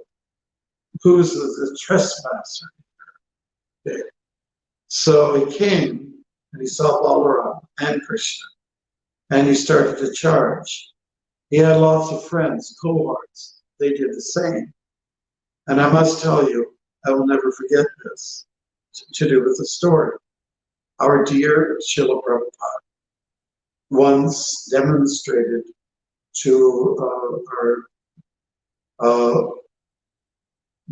Who is the trespasser? Okay. So he came and he saw Balram and Krishna, and he started to charge. He had lots of friends, cohorts. They did the same. And I must tell you, I will never forget this, to do with the story. Our dear Srila Prabhupada once demonstrated to our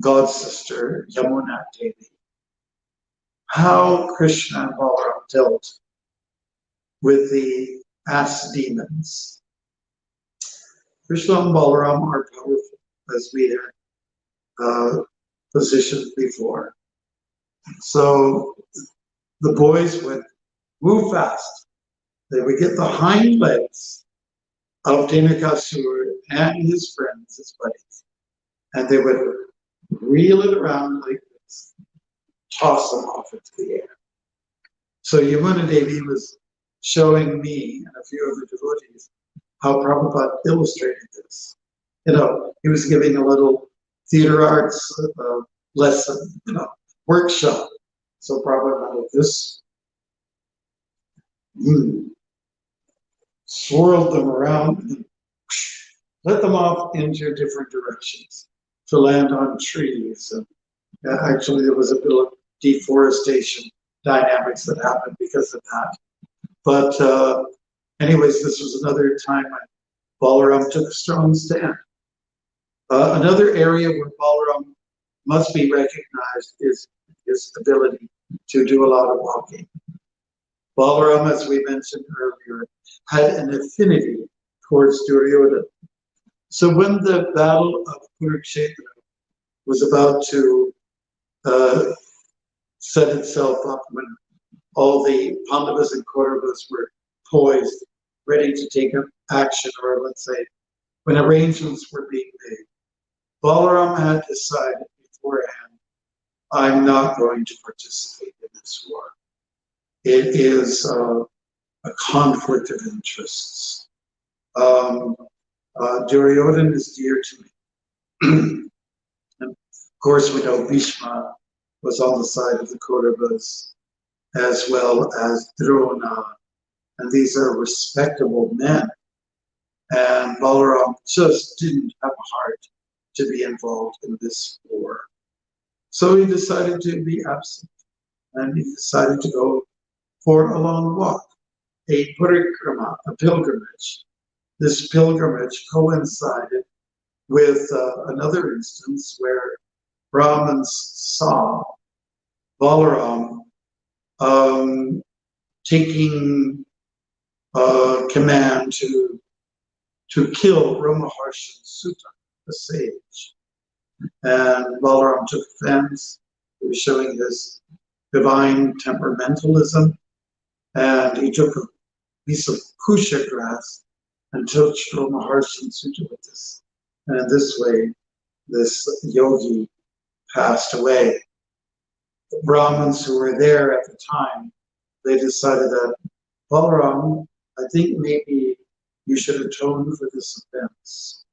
god sister Yamuna Devi how Krishna and Balram dealt with the ass demons. Krishna and Balram are powerful, as we had positioned before. So the boys would move fast. They would get the hind legs of Dhenukasur and his friends, his buddies, and they would reel it around like this, toss them off into the air. So Yamuna Devi was showing me and a few other devotees how Prabhupada illustrated this. You know, he was giving a little theater arts lesson, workshop. So Prabhupada did this, swirled them around and let them off into different directions to land on trees. And actually, there was a bit of deforestation dynamics that happened because of that. But anyways, this was another time when Balram took a strong stand. Another area where Balram must be recognized is his ability to do a lot of walking. Balram, as we mentioned earlier, had an affinity towards Duryodhana. So when the battle of Kurukshetra was about to set itself up, when all the Pandavas and Kauravas were poised, ready to take up action, or let's say, when arrangements were being made, Balram had decided beforehand, I'm not going to participate in this war. It is a conflict of interests. Duryodhana is dear to me. And of course, we know Bhishma was on the side of the Kauravas, as well as Drona. And these are respectable men. And Balram just didn't have a heart to be involved in this war. So he decided to be absent. And he decided to go for a long walk, a parikrama, a pilgrimage. This pilgrimage coincided with another instance where Brahmins saw Balram taking command to kill Ramaharshan Sutta, the sage. And Balram took offense. He was showing his divine temperamentalism, and he took a piece of kusha grass and touched Maharshi Sutta with this. And in this way, this yogi passed away. The Brahmins who were there at the time, they decided that, Balram, I think maybe you should atone for this offense.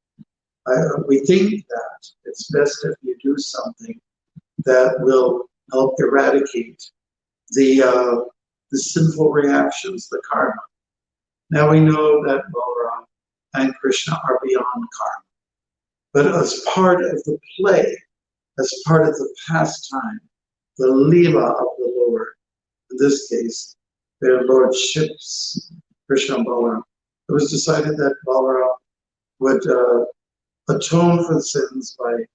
We think that it's best if you do something that will help eradicate the sinful reactions, the karma. Now we know that Balram and Krishna are beyond karma. But as part of the play, as part of the pastime, the Leela of the Lord, in this case, their lordships, Krishna and Balram, it was decided that Balram would atone for the sins by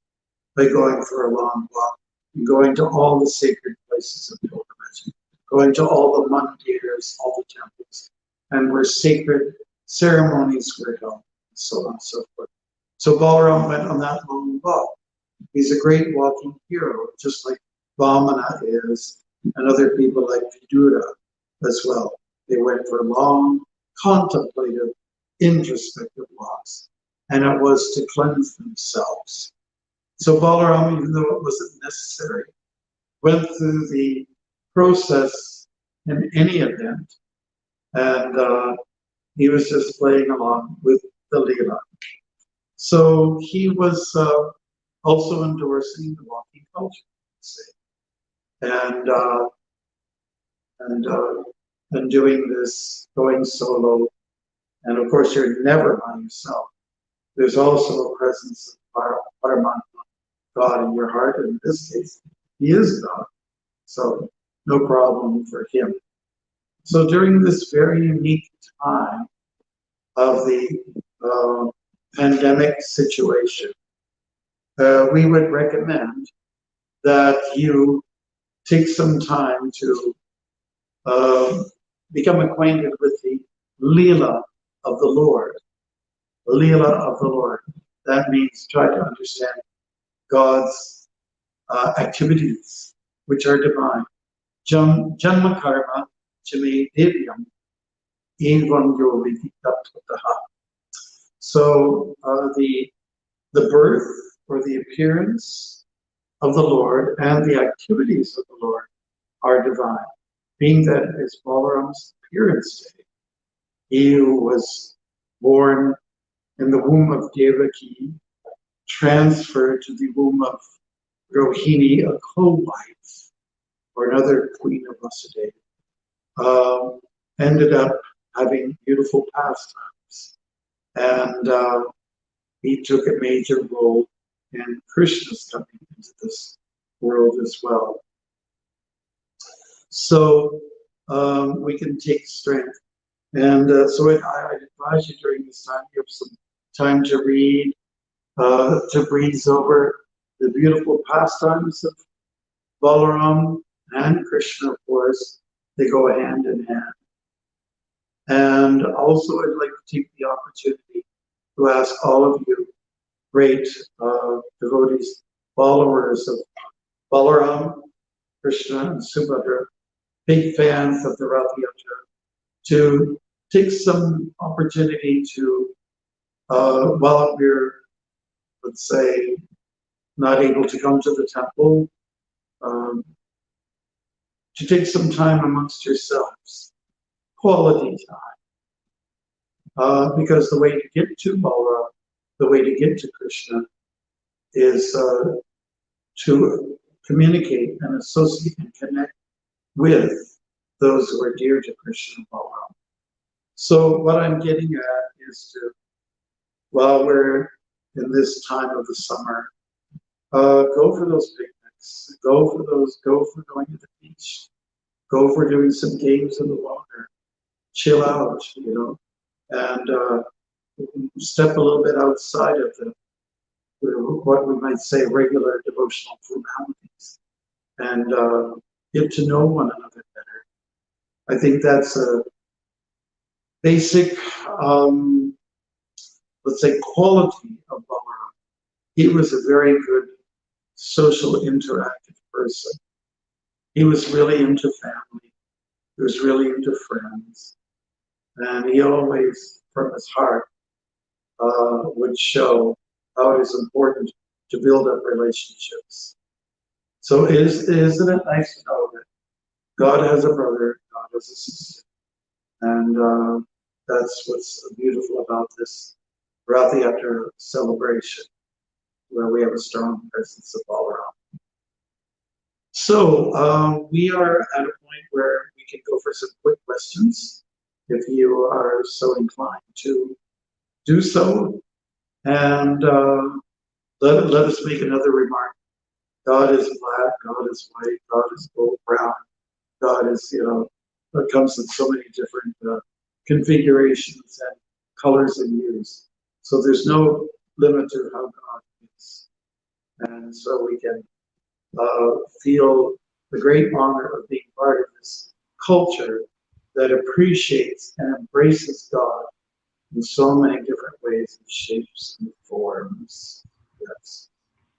going for a long walk, and going to all the sacred places of pilgrimage, going to all the mandirs, all the temples, and where sacred ceremonies were held, and so on and so forth. So Balram went on that long walk. He's a great walking hero, just like Vamana is, and other people like Vidura as well. They went for long, contemplative, introspective walks, and it was to cleanse themselves. So Balram, even though it wasn't necessary, went through the process in any event, and he was just playing along with the Leela. So he was also endorsing the walking culture, and doing this, going solo, and of course you're never by yourself. There's also a presence of Paramatma, God in your heart, and in this case, he is God. So no problem for him. So during this very unique time of the pandemic situation, we would recommend that you take some time to become acquainted with the Leela of the Lord. The Leela of the Lord. That means try to understand God's activities, which are divine. Janma karma chame devyam evam yo viditattvaha. So the birth or the appearance of the Lord and the activities of the Lord are divine. Being that it's Balram's appearance day, he who was born in the womb of Devaki, transferred to the womb of Rohini, a co-wife, or another queen of Vasudeva, ended up having beautiful pastimes. And he took a major role in Krishna's coming into this world as well. So we can take strength. And so I advise you during this time, you have some time to read, to breeze over the beautiful pastimes of Balram and Krishna, of course. They go hand in hand. And also I'd like to take the opportunity to ask all of you, great devotees, followers of Balram, Krishna, and Subhadra, big fans of the Rath Yatra, to take some opportunity to, while we're, let's say, not able to come to the temple, to take some time amongst yourselves, quality time. Because the way to get to Balram, the way to get to Krishna, is to communicate and associate and connect with those who are dear to Krishna and Balram. So what I'm getting at is to, while we're in this time of the summer, go for those picnics, go for going to the beach, go for doing some games in the water, chill out, and step a little bit outside of what we might say regular devotional formalities, and get to know one another better. I think that's a basic, let's say, quality of Balram. He was a very good social interactive person. He was really into family. He was really into friends. And he always, from his heart, would show how it is important to build up relationships. So isn't it nice to know that God has a brother, God has a sister, and that's what's beautiful about this Rath Yatra celebration, where we have a strong presence of Balram. So we are at a point where we can go for some quick questions, if you are so inclined to do so. And let us make another remark. God is black, God is white, God is gold brown, God is, it comes in so many different configurations and colors and hues. So there's no limit to how God is. And so we can feel the great honor of being part of this culture that appreciates and embraces God in so many different ways and shapes and forms. Yes.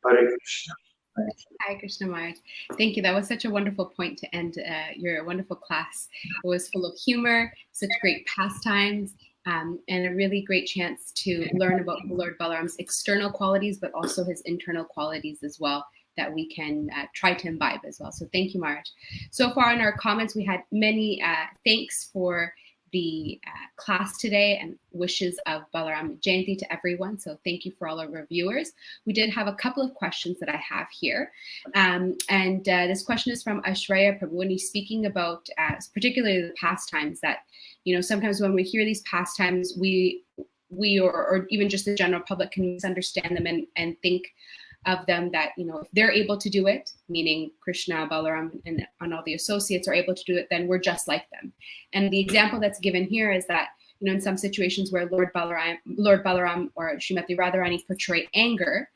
Hare Krishna. Thank you. Hi, Krishna Maharaj. Thank you. That was such a wonderful point to end your wonderful class. It was full of humor, such great pastimes, and a really great chance to learn about Lord Balaram's external qualities, but also his internal qualities as well, that we can try to imbibe as well. So thank you, Maharaj. So far in our comments, we had many thanks for the class today and wishes of Balram Jayanti to everyone. So thank you for all our viewers. We did have a couple of questions that I have here. This question is from Ashreya Prabhu, and he's speaking about particularly the pastimes that, sometimes when we hear these pastimes, we or even just the general public can misunderstand them and think of them that, if they're able to do it, meaning Krishna, Balaram, and all the associates are able to do it, then we're just like them. And the example that's given here is that, in some situations where Lord Balaram or Srimati Radharani portray anger,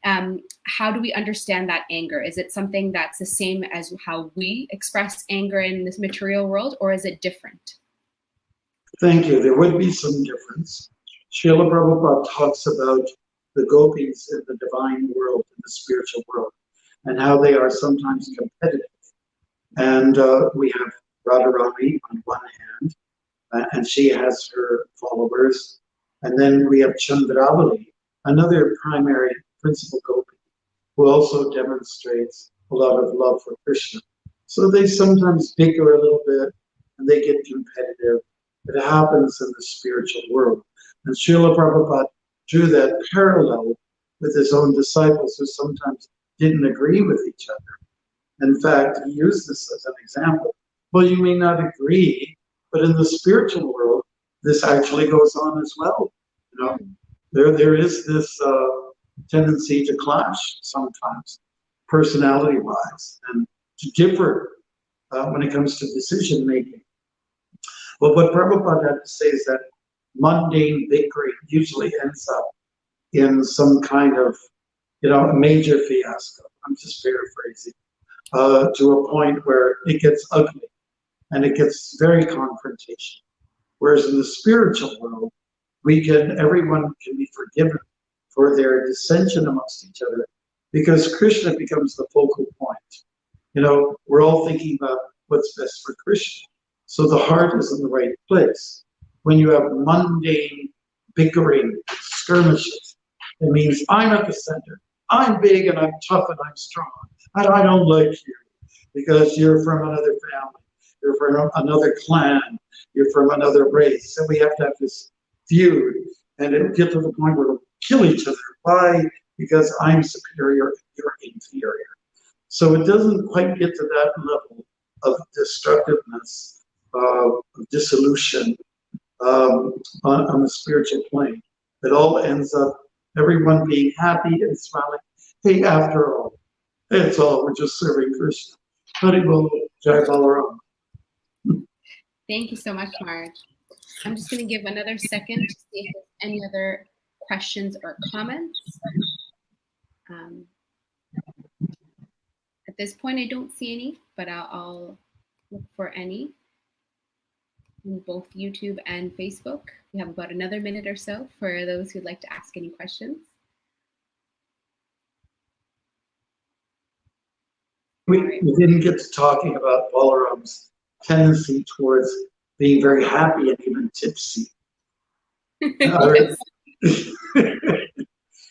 how do we understand that anger? Is it something that's the same as how we express anger in this material world, or is it different? Thank you. There would be some difference. Srila Prabhupada talks about the gopis in the divine world, in the spiritual world, and how they are sometimes competitive. And we have Radharani on one hand, and she has her followers. And then we have Chandravali, another primary principal gopi, who also demonstrates a lot of love for Krishna. So they sometimes bicker a little bit, and they get competitive. It happens in the spiritual world. And Srila Prabhupada drew that parallel with his own disciples who sometimes didn't agree with each other. In fact, he used this as an example. Well, you may not agree, but in the spiritual world, this actually goes on as well. There is this tendency to clash sometimes, personality-wise, and to differ when it comes to decision making. Well, what Prabhupada had to say is that mundane bickering usually ends up in some kind of, a major fiasco. I'm just paraphrasing, to a point where it gets ugly and it gets very confrontational. Whereas in the spiritual world, everyone can be forgiven for their dissension amongst each other, because Krishna becomes the focal point. We're all thinking about what's best for Krishna. So the heart is in the right place. When you have mundane bickering, skirmishes, it means I'm at the center. I'm big and I'm tough and I'm strong. And I don't like you because you're from another family. You're from another clan. You're from another race. And we have to have this feud. And it'll get to the point where we'll kill each other. Why? Because I'm superior and you're inferior. So it doesn't quite get to that level of destructiveness, of dissolution on the spiritual plane. It all ends up everyone being happy and smiling. Hey, after all, we're just serving Krishna. Haribol, Jai Balaram. Thank you so much, Maharaj. I'm just going to give another second to see if there's any other questions or comments. At this point, I don't see any, but I'll look for any in both YouTube and Facebook. We have about another minute or so for those who'd like to ask any questions. We didn't get to talking about Balaram's tendency towards being very happy and even tipsy. Yes.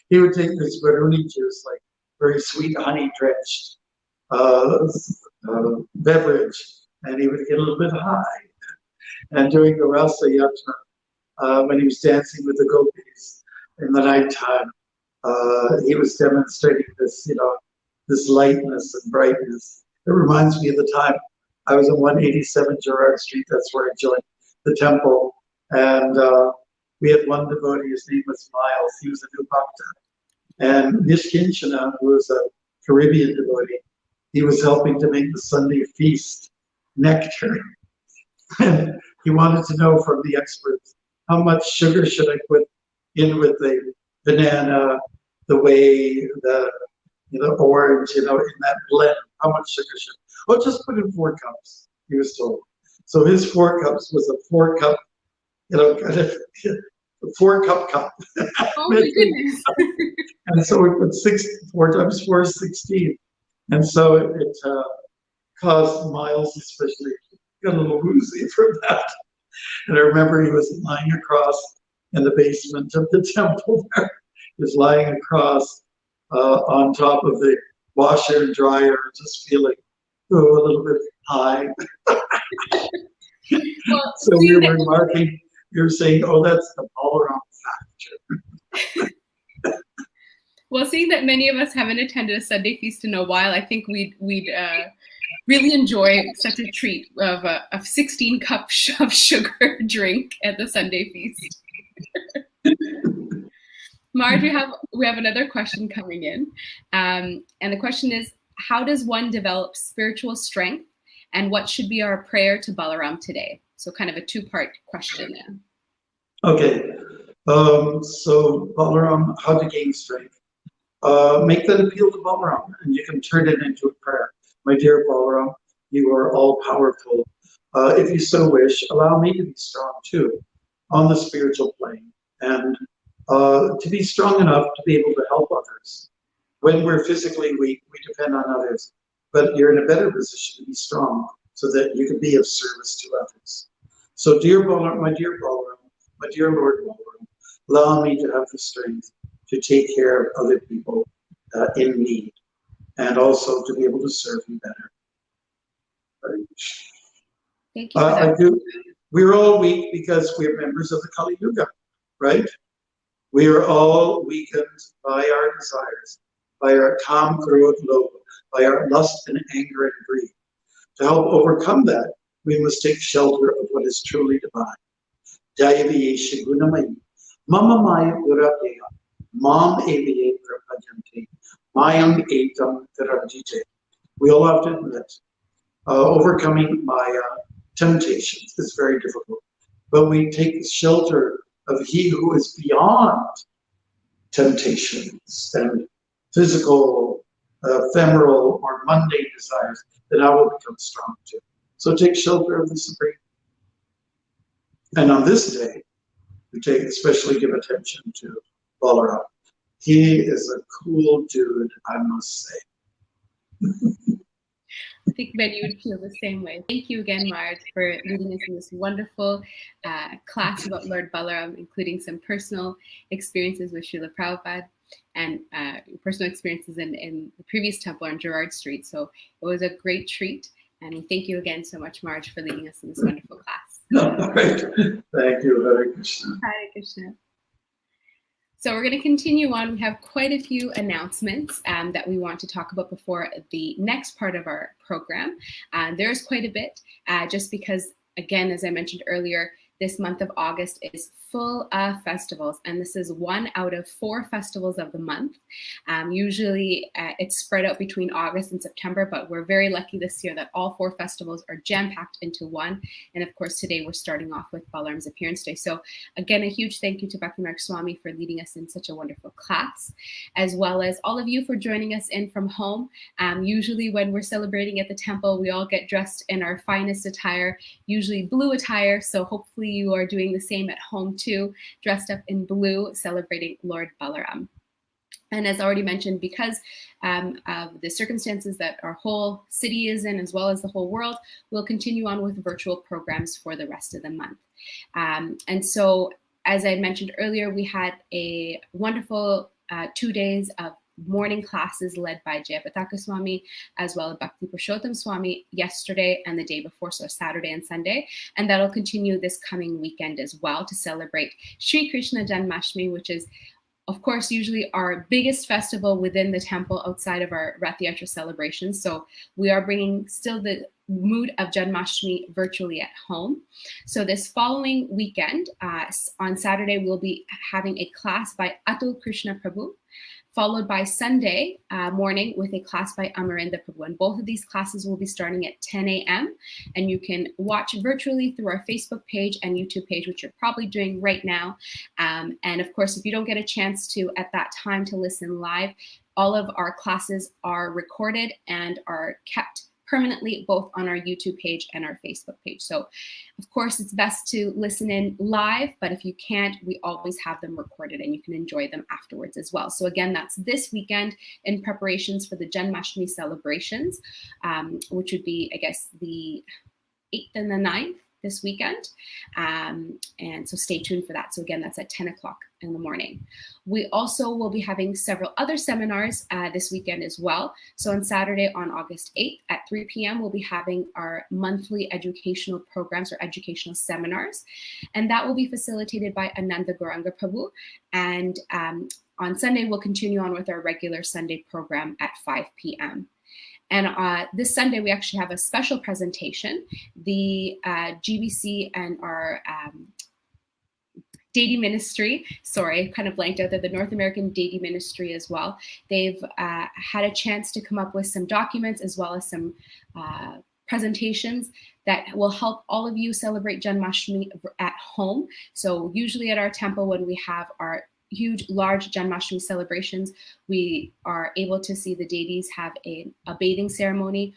He would take this Baruni juice, like very sweet honey drenched beverage, and he would get a little bit high. And during the Rasa Yatra, when he was dancing with the gopis in the nighttime, he was demonstrating this, this lightness and brightness. It reminds me of the time I was on 187 Gerrard Street. That's where I joined the temple, and we had one devotee. His name was Miles. He was a new bhakta, and Nishkinchana, who was a Caribbean devotee, he was helping to make the Sunday feast nectar. And he wanted to know from the experts, how much sugar should I put in with the banana, the whey, the orange, in that blend? How much sugar should? Oh, just put in 4 cups, he was told. So his 4 cups was a 4-cup, kind of 4-cup cup. Oh my goodness. And so we put 4 times 4 is 16. And so it caused Miles especially got a little woozy from that. And I remember he was lying across in the basement of the temple there. He was lying across on top of the washer and dryer, just feeling a little bit high. Well, so we were remarking, we were saying, oh, that's the Balram factor. Well, seeing that many of us haven't attended a Sunday feast in a while, I think we'd really enjoy such a treat of a 16 cup of sugar drink at the Sunday feast. Marge, we have another question coming in, and the question is, how does one develop spiritual strength, and what should be our prayer to Balaram today? So kind of a 2-part question there. Okay, so Balaram, how to gain strength. Make that appeal to Balram, and you can turn it into a prayer. My dear Balram, you are all powerful. If you so wish, allow me to be strong too on the spiritual plane, and to be strong enough to be able to help others. When we're physically weak, we depend on others, but you're in a better position to be strong so that you can be of service to others. So dear Balram, my dear Lord Balram, allow me to have the strength to take care of other people in need, and also to be able to serve you better. Thank you for that. We're all weak because we're members of the Kali Yuga, right? We are all weakened by our desires, by our kam, krodh, lobha, by our lust and anger and greed. To help overcome that, we must take shelter of what is truly divine. Dayaviye shagunamayi, mama maya duradeya, mam eviye prapajanti, mayam etam tarajite. We all have to admit, overcoming Maya temptations is very difficult, but we take shelter of He who is beyond temptations and physical, ephemeral, or mundane desires, then I will become strong too. So take shelter of the Supreme. And on this day, we especially give attention to Balram. He is a cool dude, I must say. I think many would feel the same way. Thank you again, Marge, for leading us in this wonderful class about Lord Balram, including some personal experiences with Srila Prabhupada and personal experiences in the previous temple on Gerrard Street. So it was a great treat. And we thank you again so much, Marge, for leading us in this wonderful class. All right. Thank you. Hare Krishna. Hare Krishna. So we're going to continue on. We have quite a few announcements that we want to talk about before the next part of our program. There's quite a bit, just because, again, as I mentioned earlier, this month of August is full of festivals, and this is 1 out of 4 festivals of the month. Usually it's spread out between August and September, but we're very lucky this year that all 4 festivals are jam-packed into one. And of course, today we're starting off with Balram's Appearance Day. So again, a huge thank you to Bhakti Marg Swami for leading us in such a wonderful class, as well as all of you for joining us in from home. Usually when we're celebrating at the temple, we all get dressed in our finest attire, usually blue attire. So hopefully you are doing the same at home too, dressed up in blue, celebrating Lord Balram. And as already mentioned, because of the circumstances that our whole city is in, as well as the whole world, we'll continue on with virtual programs for the rest of the month. And so, as I mentioned earlier, we had a wonderful 2 days of morning classes led by Jayapataka Swami, as well as Bhakti Purushottam Swami yesterday and the day before, so Saturday and Sunday. And that'll continue this coming weekend as well to celebrate Sri Krishna Janmashtami, which is, of course, usually our biggest festival within the temple outside of our Rath Yatra celebrations. So we are bringing still the mood of Janmashtami virtually at home. So this following weekend, on Saturday, we'll be having a class by Atul Krishna Prabhu, followed by Sunday morning with a class by Amarinda Prabhu. And both of these classes will be starting at 10 a.m. And you can watch virtually through our Facebook page and YouTube page, which you're probably doing right now. And of course, if you don't get a chance to at that time to listen live, all of our classes are recorded and are kept permanently both on our YouTube page and our Facebook page. So of course it's best to listen in live, but if you can't, we always have them recorded and you can enjoy them afterwards as well. So again, that's this weekend in preparations for the Janmashtami celebrations, which would be, I guess, the 8th and the 9th this weekend. And so stay tuned for that. So again, that's at 10 o'clock in the morning. We also will be having several other seminars this weekend as well. So on Saturday, on August 8th at 3 p.m., we'll be having our monthly educational programs or educational seminars. And that will be facilitated by Ananda Gauranga Prabhu. And on Sunday, we'll continue on with our regular Sunday program at 5 p.m. And this Sunday, we actually have a special presentation. The GBC and our Deity Ministry, sorry, I kind of blanked out there, the North American Deity Ministry as well. They've had a chance to come up with some documents as well as some presentations that will help all of you celebrate Janmashtami at home. So usually at our temple, when we have our huge, large Janmashtami celebrations, we are able to see the deities have a bathing ceremony,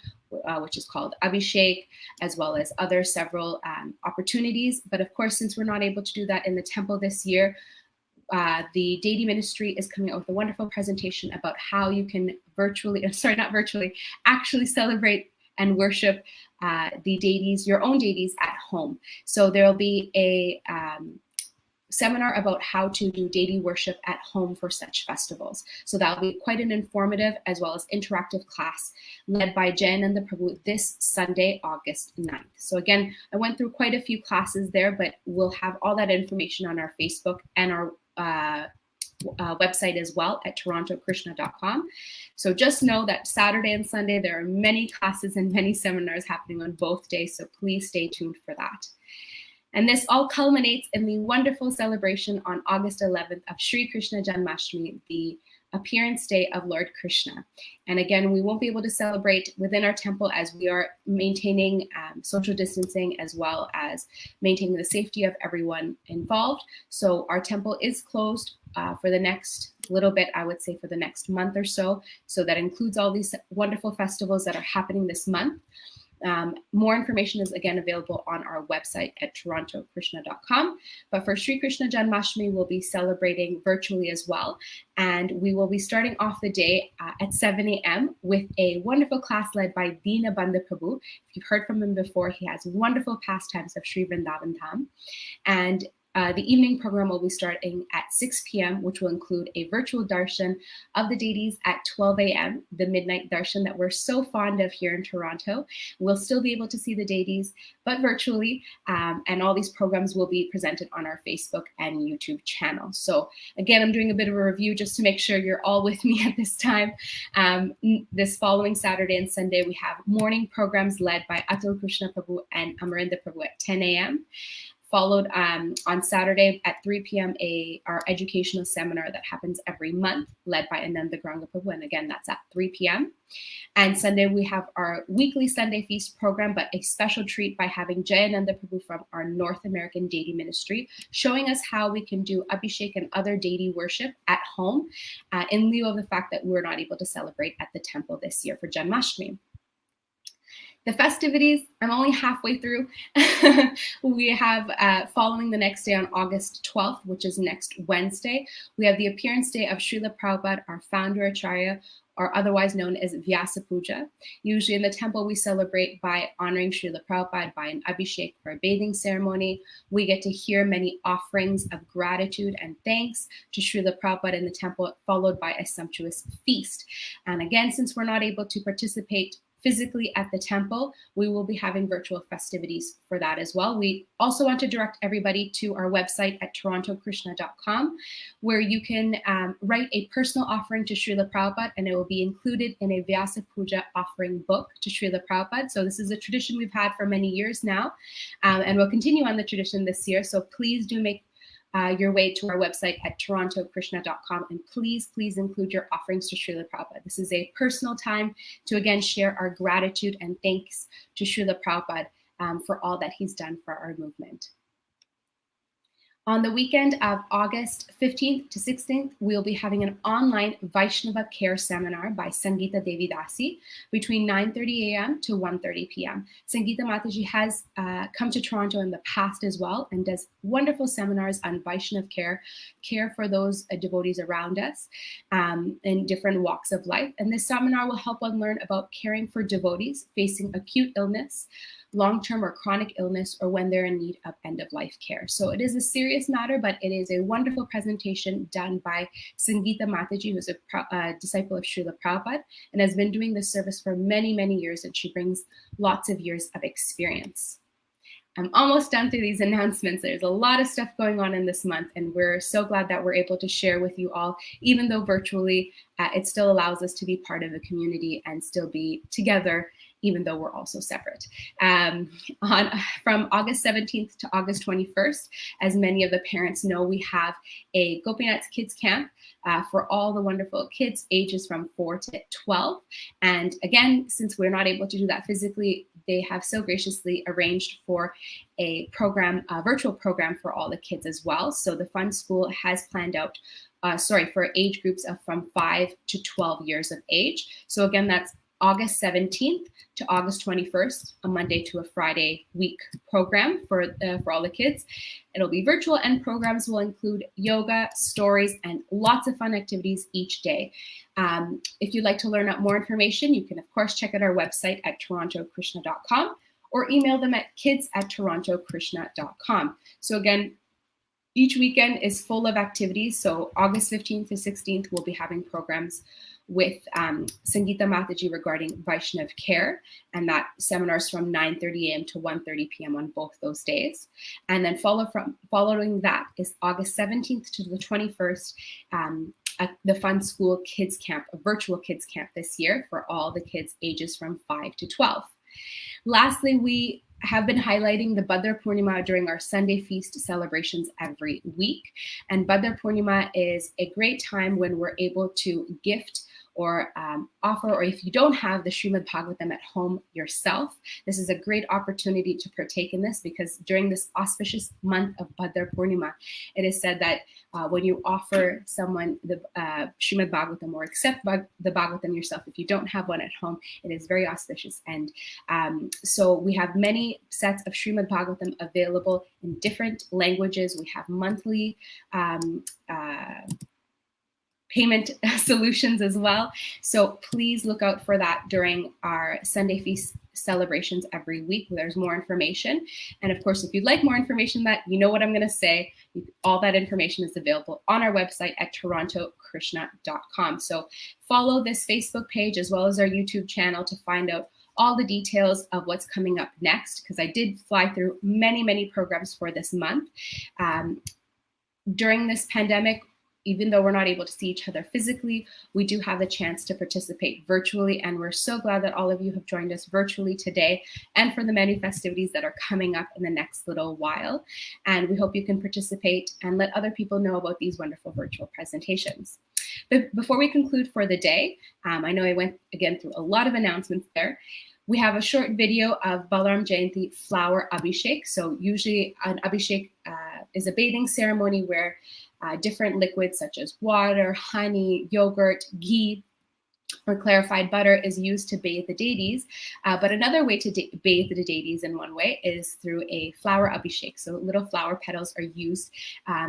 which is called Abhishek, as well as other several opportunities. But of course, since we're not able to do that in the temple this year, the Deity Ministry is coming out with a wonderful presentation about how you can actually celebrate and worship the deities, your own deities at home. So there'll be a seminar about how to do deity worship at home for such festivals. So that'll be quite an informative as well as interactive class led by Jayananda Prabhu this Sunday, August 9th. So again, I went through quite a few classes there, but we'll have all that information on our Facebook and our website as well at torontokrishna.com. So just know that Saturday and Sunday, there are many classes and many seminars happening on both days. So please stay tuned for that. And this all culminates in the wonderful celebration on August 11th of Sri Krishna Janmashtami, the appearance day of Lord Krishna. And again, we won't be able to celebrate within our temple as we are maintaining social distancing as well as maintaining the safety of everyone involved. So our temple is closed for the next little bit, I would say for the next month or so. So that includes all these wonderful festivals that are happening this month. More information is again available on our website at torontokrishna.com. But for Sri Krishna Janmashtami, we'll be celebrating virtually as well. And we will be starting off the day at 7 a.m. with a wonderful class led by Dina Bandha Prabhu. If you've heard from him before, he has wonderful pastimes of Sri Vrindavan Dham. And the evening program will be starting at 6 p.m., which will include a virtual darshan of the deities at 12 a.m., the midnight darshan that we're so fond of here in Toronto. We'll still be able to see the deities, but virtually, and all these programs will be presented on our Facebook and YouTube channel. So again, I'm doing a bit of a review just to make sure you're all with me at this time. This following Saturday and Sunday, we have morning programs led by Atul Krishna Prabhu and Amarinda Prabhu at 10 a.m., followed on Saturday at 3 p.m. our educational seminar that happens every month, led by Ananda Gauranga Prabhu, and again, that's at 3 p.m. And Sunday, we have our weekly Sunday feast program, but a special treat by having Jayananda Prabhu from our North American Deity Ministry, showing us how we can do Abhishek and other deity worship at home, in lieu of the fact that we're not able to celebrate at the temple this year for Janmashtami. The festivities, I'm only halfway through. We have, following the next day on August 12th, which is next Wednesday, we have the appearance day of Srila Prabhupada, our founder Acharya, or otherwise known as Vyasa Puja. Usually in the temple, we celebrate by honoring Srila Prabhupada by an abhishek or a bathing ceremony. We get to hear many offerings of gratitude and thanks to Srila Prabhupada in the temple, followed by a sumptuous feast. And again, since we're not able to participate physically at the temple, we will be having virtual festivities for that as well. We also want to direct everybody to our website at torontokrishna.com, where you can write a personal offering to Srila Prabhupada, and it will be included in a Vyasa Puja offering book to Srila Prabhupada. So this is a tradition we've had for many years now, and we'll continue on the tradition this year. So please do make your way to our website at torontokrishna.com, and please include your offerings to Srila Prabhupada. This is a personal time to again share our gratitude and thanks to Srila Prabhupada for all that he's done for our movement. On the weekend of August 15th to 16th, we'll be having an online Vaishnava Care Seminar by Sangeeta Devi Dasi between 9:30 a.m. to 1:30 p.m. Sangeeta Mataji has come to Toronto in the past as well and does wonderful seminars on Vaishnav care for those devotees around us in different walks of life. And this seminar will help one learn about caring for devotees facing acute illness, long-term or chronic illness, or when they're in need of end-of-life care. So it is a serious matter, but it is a wonderful presentation done by Sangeeta Mataji, who's a disciple of Srila Prabhupada and has been doing this service for many, many years, and she brings lots of years of experience. I'm almost done through these announcements. There's a lot of stuff going on in this month, and we're so glad that we're able to share with you all, even though virtually, it still allows us to be part of the community and still be together, even though we're also separate. From August 17th to August 21st, as many of the parents know, we have a Gopinath's Kids Camp for all the wonderful kids ages from 4 to 12. And again, since we're not able to do that physically, they have so graciously arranged for a program, a virtual program for all the kids as well. So the Fun School has planned out for age groups of from 5 to 12 years of age. So again, that's August 17th to August 21st, a Monday to a Friday week program for all the kids. It'll be virtual, and programs will include yoga, stories, and lots of fun activities each day. If you'd like to learn out more information, you can of course check out our website at torontokrishna.com or email them at kids@torontokrishna.com. So again, each weekend is full of activities. So August 15th to 16th, we'll be having programs with Sangeeta Mataji regarding Vaishnav care, and that seminars from 9:30 a.m. to 1:30 p.m. on both those days. And then following that is August 17th to the 21st, at the Fun School Kids Camp, a virtual kids camp this year for all the kids ages from 5 to 12. Lastly, we have been highlighting the Bhadra Purnima during our Sunday feast celebrations every week. And Bhadra Purnima is a great time when we're able to gift or offer, or if you don't have the Srimad Bhagavatam at home yourself, this is a great opportunity to partake in this, because during this auspicious month of Bhadra Purnima, it is said that when you offer someone the Srimad Bhagavatam or accept the Bhagavatam yourself, if you don't have one at home, it is very auspicious. And so we have many sets of Srimad Bhagavatam available in different languages. We have monthly payment solutions as well. So please look out for that during our Sunday feast celebrations every week. There's more information. And of course, if you'd like more information, that you know what I'm going to say, all that information is available on our website at torontokrishna.com. So follow this Facebook page as well as our YouTube channel to find out all the details of what's coming up next, because I did fly through many, many programs for this month. During this pandemic, even though we're not able to see each other physically, we do have the chance to participate virtually. And we're so glad that all of you have joined us virtually today and for the many festivities that are coming up in the next little while. And we hope you can participate and let other people know about these wonderful virtual presentations. But before we conclude for the day, I know I went again through a lot of announcements there. We have a short video of Balram Jayanti flower abhishek. So usually an abhishek is a bathing ceremony where different liquids such as water, honey, yogurt, ghee or clarified butter is used to bathe the deities. But another way to bathe the deities in one way is through a flower abhishek. So little flower petals are used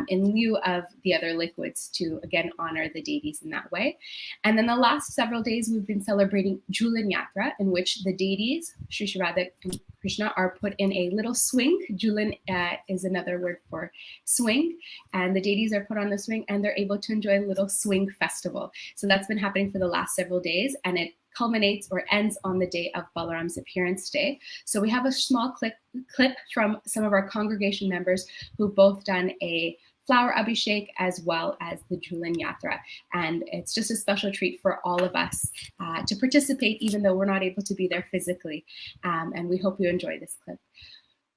in lieu of the other liquids to, again, honor the deities in that way. And then the last several days, we've been celebrating Julan Yatra, in which the deities, Sri Radha and Krishna, are put in a little swing. Julan is another word for swing. And the deities are put on the swing and they're able to enjoy a little swing festival. So that's been happening for the last several days, and it culminates or ends on the day of Balram's appearance day. So we have a small clip from some of our congregation members who've both done a flower abhishek as well as the Julan Yatra. And it's just a special treat for all of us to participate, even though we're not able to be there physically. And we hope you enjoy this clip.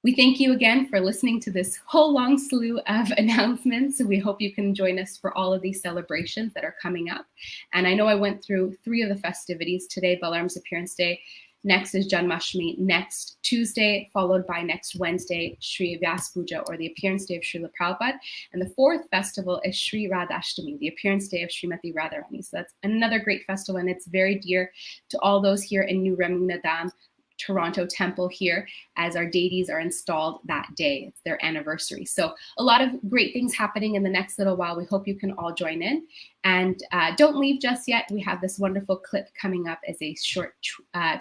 We thank you again for listening to this whole long slew of announcements. We hope you can join us for all of these celebrations that are coming up. And I know I went through 3 of the festivities today: Balram's appearance day. Next is Janmashtami next Tuesday, followed by next Wednesday, Sri Vyas Puja, or the appearance day of Srila Prabhupada. And the 4th festival is Sri Radhashtami, the appearance day of Srimati Radharani. So that's another great festival, and it's very dear to all those here in New Ramuna Dham, Toronto temple here, as our deities are installed that day. It's their anniversary. So a lot of great things happening in the next little while. We hope you can all join in. And don't leave just yet. We have this wonderful clip coming up as a short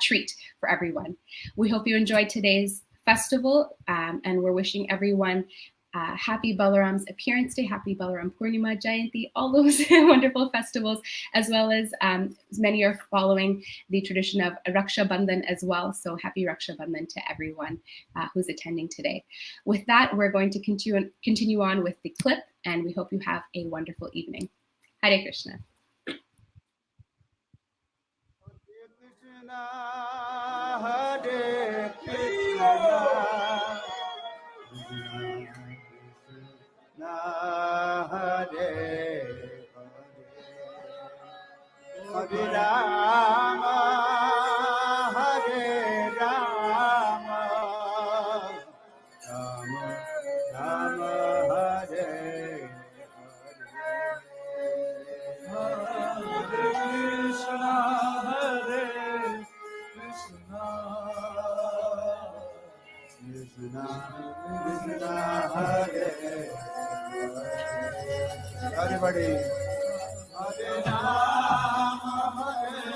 treat for everyone. We hope you enjoyed today's festival, and we're wishing everyone happy Balram's appearance day, happy Balram Jayanti, all those wonderful festivals, as well as many are following the tradition of Raksha Bandhan as well. So happy Raksha Bandhan to everyone who's attending today. With that, we're going to continue on with the clip, and we hope you have a wonderful evening. Hare Krishna. Hare Krishna. Hare Hare Rama, Hare Rama, Rama Rama, Hare Hare Krishna, Hare Krishna, Krishna Krishna, Hare. Everybody. Hare Rama, Hare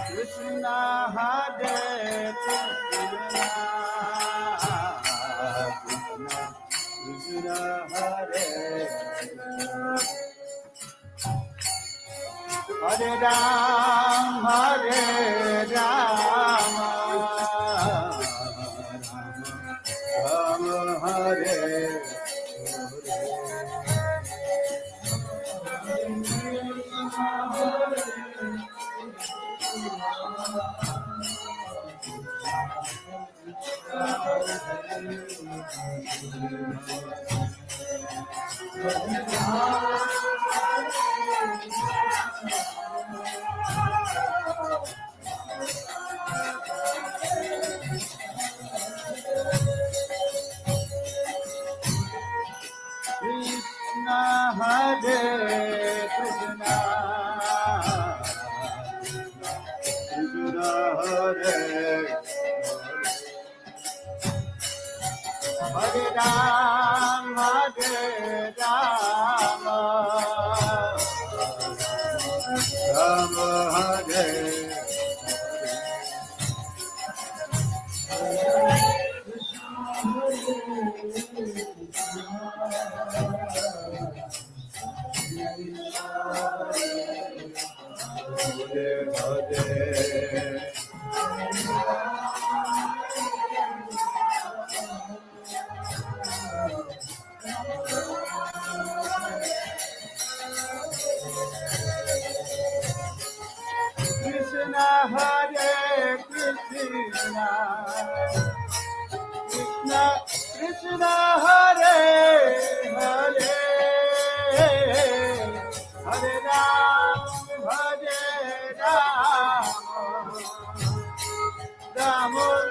Krishna, Hare Krishna, Krishna Hare Hare Ram, Hare Rama, Rama Hare Krishna, Hare Krishna, Krishna Hare Hare Ram, Hare Rama, Rama Hare Krishna, Hare Krishna, Krishna Krishna, Hare Hare, Hare Ram, Hare Rama, Rama